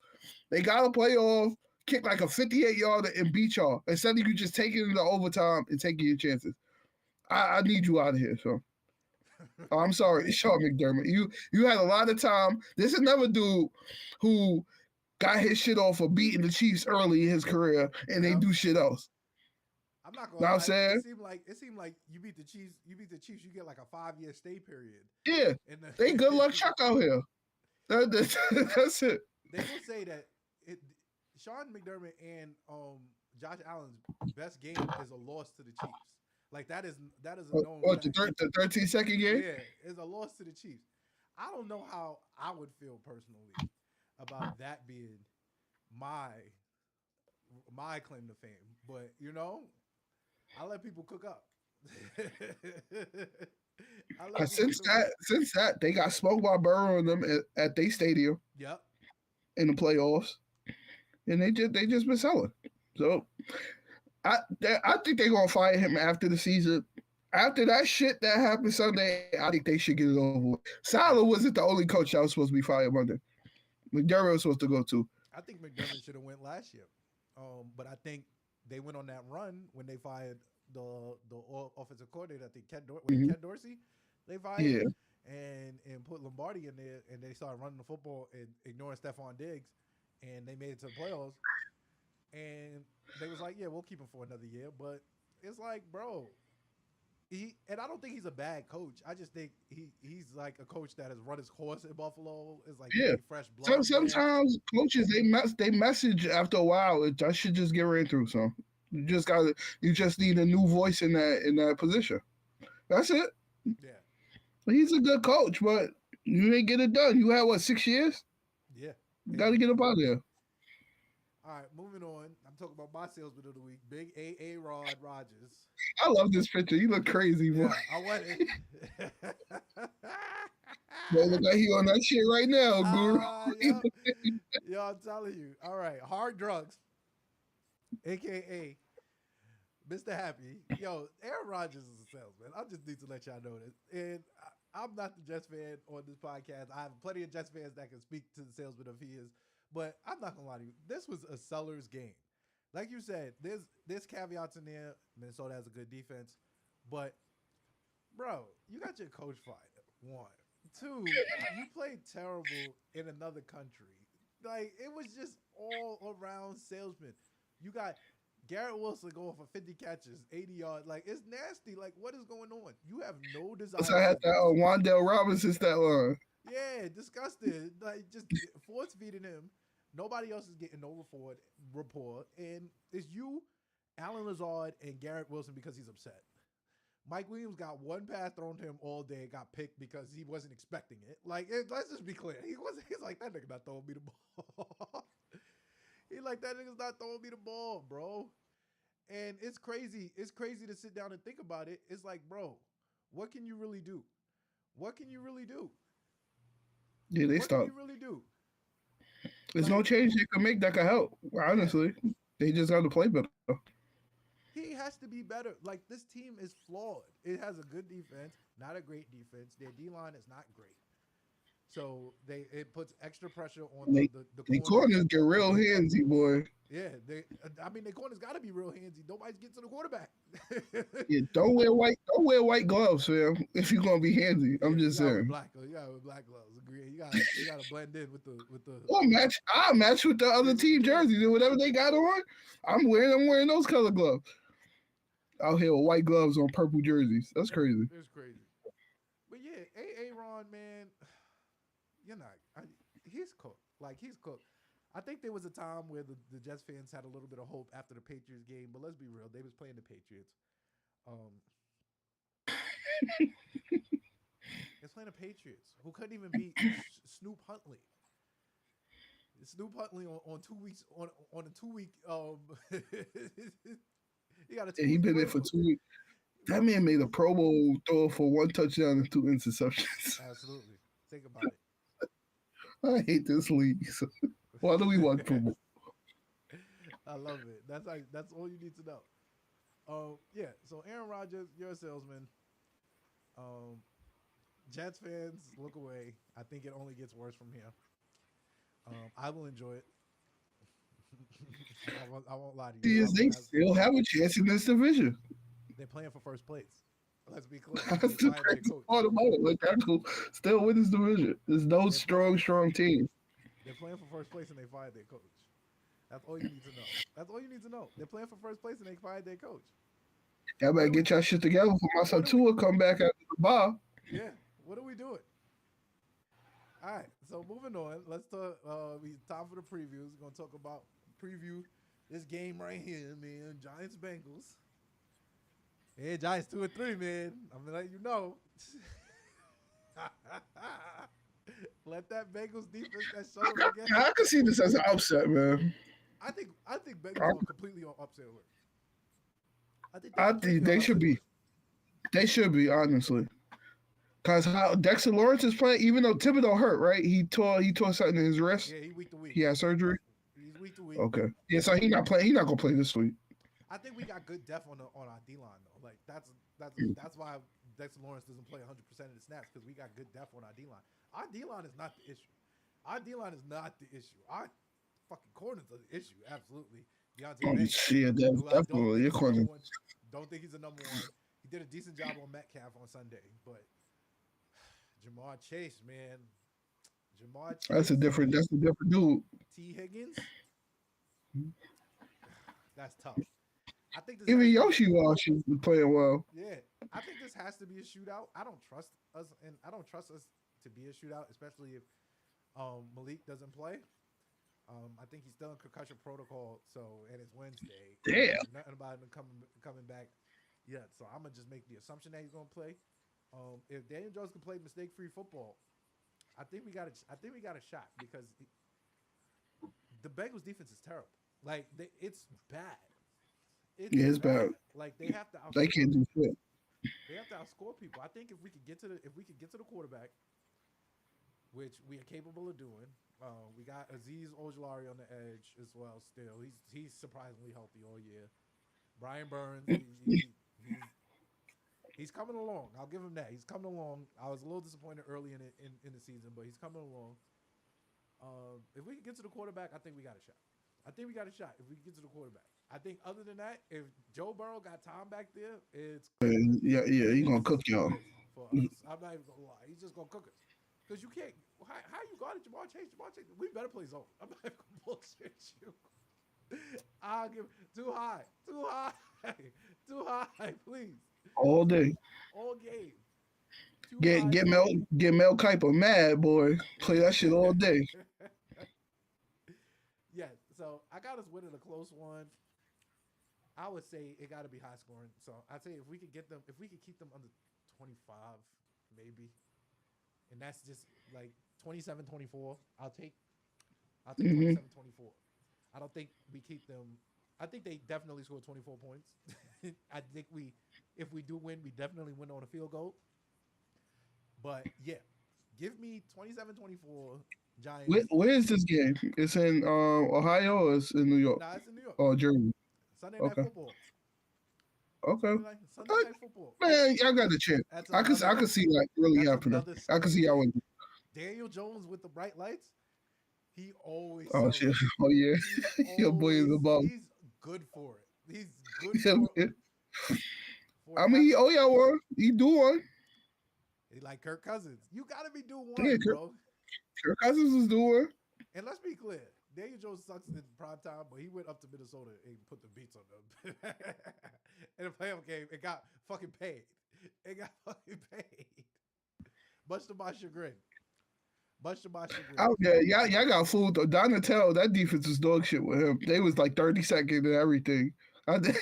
They got to play off, kick like a 58-yarder and beat y'all. Instead of you just taking it into overtime and taking your chances. I need you out of here, so. Oh, I'm sorry, Sean McDermott. You had a lot of time. This is another dude who got his shit off for beating the Chiefs early in his career, and they do shit else.
I'm not gonna lie. It seemed like you beat the Chiefs. You get like a 5-year stay period.
Yeah, they good luck Chuck out here. That's it.
They will say that Sean McDermott and Josh Allen's best game is a loss to the Chiefs. Like that is a known.
What, the 13-second game?
Yeah, it's a loss to the Chiefs. I don't know how I would feel personally about that being my claim to fame, but I let people cook up.
Since that, they got smoked by Burrow and them at their stadium.
Yep.
In the playoffs, and they just been selling. So. I think they're gonna fire him after the season. After that shit that happened Sunday, I think they should get it over with. Saleh wasn't the only coach that was supposed to be fired Monday. McDermott was supposed to go too.
I think McDermott should have went last year, but I think they went on that run when they fired the offensive coordinator. I think Ken Dorsey. They fired.
Yeah.
and put Lombardi in there, and they started running the football and ignoring Stephon Diggs, and they made it to the playoffs. And they was like, yeah, we'll keep him for another year. But it's like, bro, and I don't think he's a bad coach. I just think he's like a coach that has run his course in Buffalo. It's like you
Yeah.
need fresh blood.
Sometimes coaches they message after a while. I should just get ran through. So you just need a new voice in that position. That's it.
Yeah.
He's a good coach, but you ain't get it done. You had what 6 years?
Yeah.
Got to get up out of there.
All right, moving on. I'm talking about my salesman of the week, Big A Rod Rogers.
I love this picture. You look crazy, boy.
Yeah, I want it.
Boy, look like he on that shit right now, Guru.
Yo, I'm telling you. All right, Hard Drugs, a.k.a. Mr. Happy. Yo, Aaron Rodgers is a salesman. I just need to let y'all know this. And I'm not the Jets fan on this podcast. I have plenty of Jets fans that can speak to the salesman of his. But I'm not going to lie to you. This was a seller's game. Like you said, there's caveats in there. Minnesota has a good defense. But, bro, you got your coach fired. One. Two, you played terrible in another country. Like, it was just all around salesman. You got Garrett Wilson going for 50 catches, 80 yards. Like, it's nasty. Like, what is going on? You have no desire.
So I had that Wandale Robinson stat line.
Yeah, disgusted. Like, just force feeding him. Nobody else is getting no rapport. And it's you, Alan Lazard, and Garrett Wilson because he's upset. Mike Williams got one pass thrown to him all day, got picked because he wasn't expecting it. Like, let's just be clear. He's like, that nigga not throwing me the ball. He's like, that nigga's not throwing me the ball, bro. And it's crazy. It's crazy to sit down and think about it. It's like, bro, what can you really do? What can you really do?
Yeah, they stopped.
What can you really do?
There's no change they can make that can help. Honestly, they just got to play better.
He has to be better. Like, this team is flawed. It has a good defense, not a great defense. Their D-line is not great. So it puts extra pressure on the
corners get real handsy, boy.
Yeah, their corners got to be real handsy. Nobody's getting to the quarterback.
Yeah, don't wear white gloves, fam. If you're gonna be handsy, I'm just saying.
You got with black gloves. Agree. You got to blend in with the.
Well, I match with the other team jerseys and whatever they got on. I'm wearing those color gloves. Out here with white gloves on purple jerseys. That's crazy.
It's crazy. But yeah, Aaron, man, you're not. He's cooked. Like, he's cooked. I think there was a time where the Jets fans had a little bit of hope after the Patriots game, but let's be real. They was playing the Patriots. It's playing the Patriots, who couldn't even beat Snoop Huntley. Snoop Huntley on 2 weeks on a 2 week he got a 2
he been there for 2 weeks. That man made a Pro Bowl throw for 1 touchdown and 2 interceptions.
Absolutely. Think about it.
I hate this league. So why do we watch Pro Bowl?
I love it. That's all you need to know. Yeah. So Aaron Rodgers, you're a salesman. Jets fans, look away. I think it only gets worse from here. I will enjoy it. I won't lie to you.
They still have a chance in this division.
They're playing for first place. Let's be clear.
That's the crazy part about it. Like, that could still win this division. There's no strong team.
They're playing for first place and they fired their coach. That's all you need to know. That's all you need to know. They're playing for first place and they fired their coach.
Y'all better get y'all shit together for my son Tua come back after the bye.
Yeah. What are we doing? All right. So moving on. Let's talk. Time for the previews. We're gonna talk about preview this game right here, man. Giants Bengals. Yeah, Giants 2-3, man. I'm gonna let you know. Let that Bengals defense that show again.
I can see this as an upset, man.
I think Bengals are completely on upset alert.
I think they should be. They should be, honestly. Because how Dexter Lawrence is playing, even though Thibodeau hurt, right? He tore something in his wrist.
Yeah, he week to week.
He had surgery.
He's week to week.
Okay. Yeah, so he's not playing. He's not gonna play this week.
I think we got good depth on our D line though. Like that's why Dexter Lawrence doesn't play 100% of the snaps, because we got good depth on our D line. Our D line is not the issue. Our D line is not the issue. Our fucking corners are the issue. Absolutely. Deontay Banks.
Yeah, definitely. Your corner.
Don't think he's a number one. He did a decent job on Metcalf on Sunday, but Jamar Chase, man. Jamar
That's a
Chase,
different. That's a different dude.
T. Higgins. That's tough. I think this
Even
has to be.
Yoshi Wash is playing well.
Yeah, I think this has to be a shootout. I don't trust us, and I don't trust us to be a shootout, especially if Malik doesn't play. I think he's still in concussion protocol. So, and it's Wednesday. I haven't
Damn.
heard nothing about him coming back yet. So I'm gonna just make the assumption that he's gonna play. If Daniel Jones can play mistake-free football, I think we got a. I think we got a shot because the Bengals defense is terrible. Like it's bad. It's
Yeah, it's
bad.
bad.
Like they have to
They
outscore
can't do
people.
shit.
They have to outscore people. I think if we could get to the quarterback, which we are capable of doing. We got Aziz Ojolari on the edge as well. Still, he's surprisingly healthy all year. Brian Burns, he's coming along. I'll give him that. He's coming along. I was a little disappointed early in the season, but he's coming along. If we can get to the quarterback, I think we got a shot. I think we got a shot if we can get to the quarterback. I think other than that, if Joe Burrow got time back there, it's
Yeah, yeah, he gonna cook y'all.
for us. I'm not even gonna lie. He's just gonna cook us. Because you can't. How you guarded Jamar Chase? Jamar Chase. We better play zone. I'm not even gonna bullshit you. I'll give too high, too high, too high, please.
All day.
All game, too
Get
high.
get Mel get Mel Kiper mad, boy. Play that shit all day.
Yeah. So I got us winning a close one. I would say it got to be high scoring. So I'd say if we could get them, if we could keep them under 25, maybe, and that's just like 27-24. I'll take
Hmm.
27-24. I don't think we keep them. I think they definitely score 24 points. I think if we do win, we definitely win on a field goal. But yeah, give me 27-24 Giants.
Where is this game? It's in Ohio or it's in New York
Nah, it's in New York.
or Jersey?
Sunday night
Okay,
football.
okay.
Sunday night football.
Man, y'all got the chance.
That's
I
another
can see that really
that's
happening.
another
I can
state
see y'all
game.
win.
Daniel Jones with the bright lights. He always
Oh
sells
shit.
it.
Oh yeah.
He
Your boy is
always
a bum.
he's good for it. He's good
Yeah,
for
man.
for
I mean, he
half.
owe y'all one. He do one.
He like Kirk Cousins. You gotta be doing
Yeah,
one, bro.
Kirk Cousins is doing.
And let's be clear. Daniel Jones sucks in prime time, but he went up to Minnesota and put the beats on them. In a playoff game, it got fucking paid. It got fucking paid. Much to my chagrin. Much to my chagrin.
Out there, y'all got fooled though. Donatello, that defense was dog shit with him. They was like 32nd and everything. I did,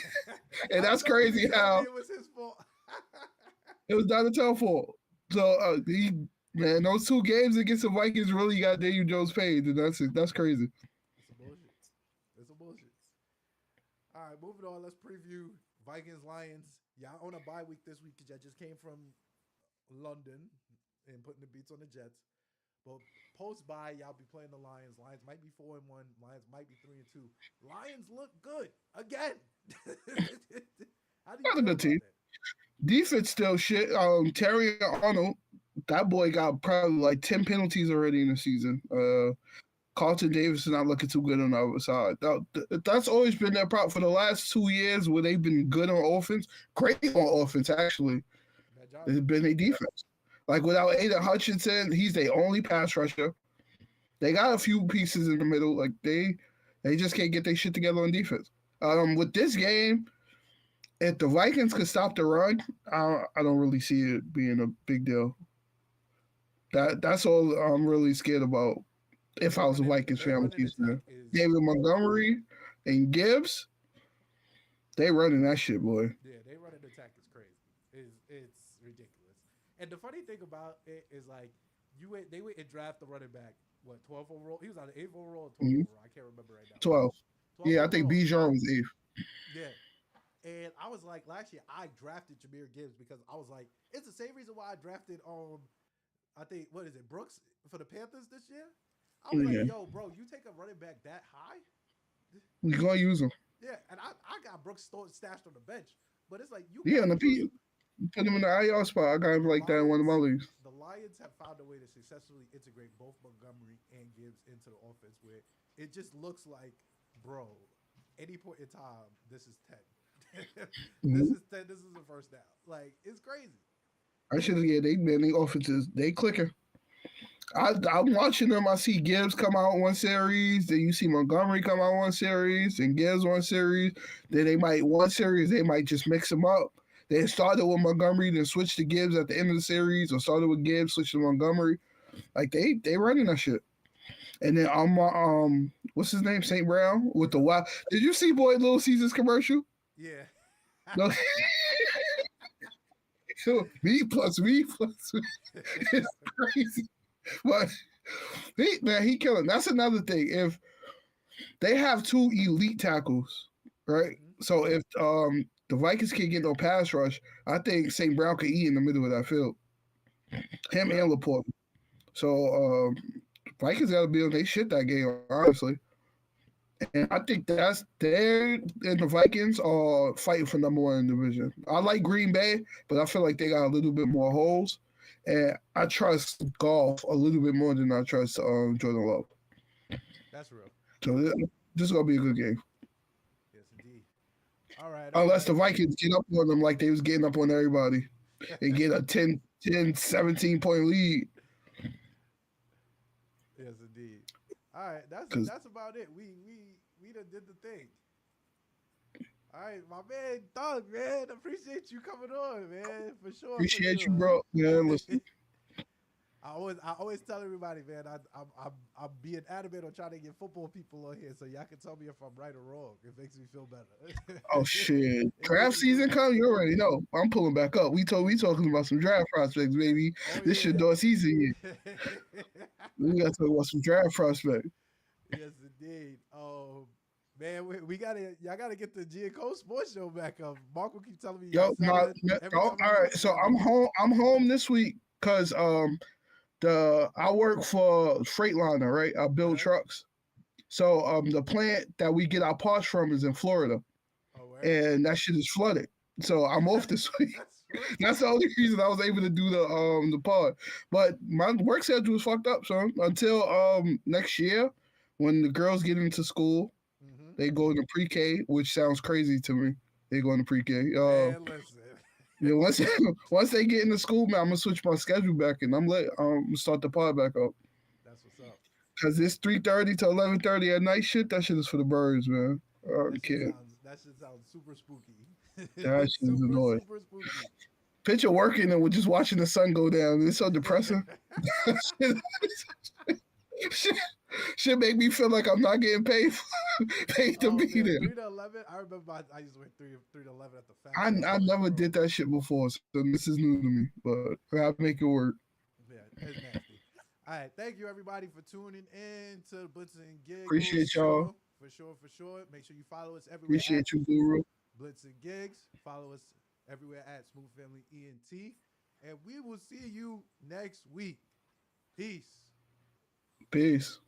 and
I
that's
don't know if you
crazy
tell me
how
it was his fault.
it was Donatello fault. So he man, those two games against the Vikings really got Daniel Jones paid, and that's it. That's crazy.
It's a bullshit. It's a bullshit. All right, moving on. Let's preview Vikings Lions. Y'all on a bye week this week because y'all just came from London and putting the beats on the Jets. But post bye, y'all be playing the Lions. Lions might be 4-1. Lions might be 3-2. Lions look good again. How do you
Not a
feel
good
about
team.
that?
Defense still shit. Terry Arnold, that boy got probably like 10 penalties already in the season. Carlton Davis is not looking too good on the other side. That's always been their problem for the last 2 years where they've been good on offense, great on offense actually.
Bad job.
It's been their defense. Like without Aiden Hutchinson, he's their only pass rusher. They got a few pieces in the middle. Like they just can't get their shit together on defense. With this game, if the Vikings could stop the run, I don't really see it being a big deal. That's all I'm really scared about. If I
Their
was a
running,
Vikings
their
fan, I'm
running
Chiefs
attack
fan.
is
David Montgomery and Gibbs, they running that shit, boy.
yeah, they running attack is crazy. It's ridiculous. And the funny thing about it is like they went and draft the running back. What 12 overall? He was on the 8th overall or 12
Mhm.
overall. I can't remember right now.
12.
12
Yeah, I think
overall.
Bijan was eighth.
Yeah. And I was like, last year I drafted Jameer Gibbs because I was like, it's the same reason why I drafted I think what is it, Brooks for the Panthers this year? I was like,
Yeah,
yo, bro, you take a running back that high?
we gonna use him.
Yeah, and I got Brooks stashed on the bench. But it's like you
Yeah,
gotta
and the
use him.
put him in the IR spot. I got him
The
like that in one of my
Lions,
leagues.
the Lions have found a way to successfully integrate both Montgomery and Gibbs into the offense where it just looks like, bro, any point in time, this is 10. This
Mhm.
is 10. This is the first down. Like, it's crazy.
I should have. Yeah, they offenses they clicking. I'm watching them. I see Gibbs come out one series. Then you see Montgomery come out one series, and Gibbs one series. Then they might one series they might just mix them up. They started with Montgomery, then switch to Gibbs at the end of the series, or started with Gibbs, switch to Montgomery. Like they running that shit. And then what's his name, St. Brown with the wild. Did you see Boy Little Caesars commercial?
Yeah.
No. Me plus me plus me. It's crazy. But he killing. That's another thing. If they have two elite tackles, right?
Mm-hmm.
So if the Vikings can't get no pass rush, I think St. Brown could eat in the middle of that field. Him and Laporte. So Vikings got to be on their shit that game, honestly. And I think that's they and the Vikings are fighting for number one in the division. I like Green Bay, but I feel like they got a little bit more holes. And I trust Golf a little bit more than I trust Jordan Love.
That's real.
So this is gonna be a good game.
Yes, indeed. All right.
Unless the Vikings get up on them like they was getting up on everybody and get a 17 point lead.
Yes, indeed. All right, that's about it. We done did the thing. All right, my man, Thug, man, appreciate you coming on, man, for sure.
Appreciate you, bro. Man, listen.
I always tell everybody, man, I'm being adamant on trying to get football people on here, so y'all can tell me if I'm right or wrong. It makes me feel better.
Oh shit! Draft season come, you already know. I'm pulling back up. We talking about some draft prospects, baby. This your door season here. We got to talk about some draft prospects.
Yes, indeed. Man, y'all gotta get the G and Cole Sports Show back up. Mark will keep telling me.
Yo, all right. So I'm home. I'm home this week because I work for Freightliner, right? I build trucks. So the plant that we get our parts from is in Florida, and that shit is flooded. So I'm off this week. That's the only reason I was able to do the pod. But my work schedule is fucked up, son. Until next year, when the girls get into school, they go into pre-K, which sounds crazy to me. They go into pre-K.
Man, listen.
Yeah, once they get into school, man, I'm gonna switch my schedule back, and I'm gonna start the pod back up.
That's what's up.
Cause it's 3:30 to 11:30 at night. Shit, that shit is for the birds, man.
That shit sounds super spooky.
That shit is annoying.
Super spooky.
Picture working and we're just watching the sun go down. It's so depressing. Shit make me feel like I'm not getting paid to be there.
3 to 11. I remember I used to work 3 to 11 at the factory.
I never did that shit before, so this is new to me. But I make it work.
Yeah, it's nasty. All right, thank you everybody for tuning in to the Blitz and Giggles.
Appreciate y'all.
For sure. Make sure you follow us everywhere.
Appreciate you, Guru.
Blitz and Gigs. Follow us everywhere at Smooth Family ENT. And we will see you next week. Peace.
Peace.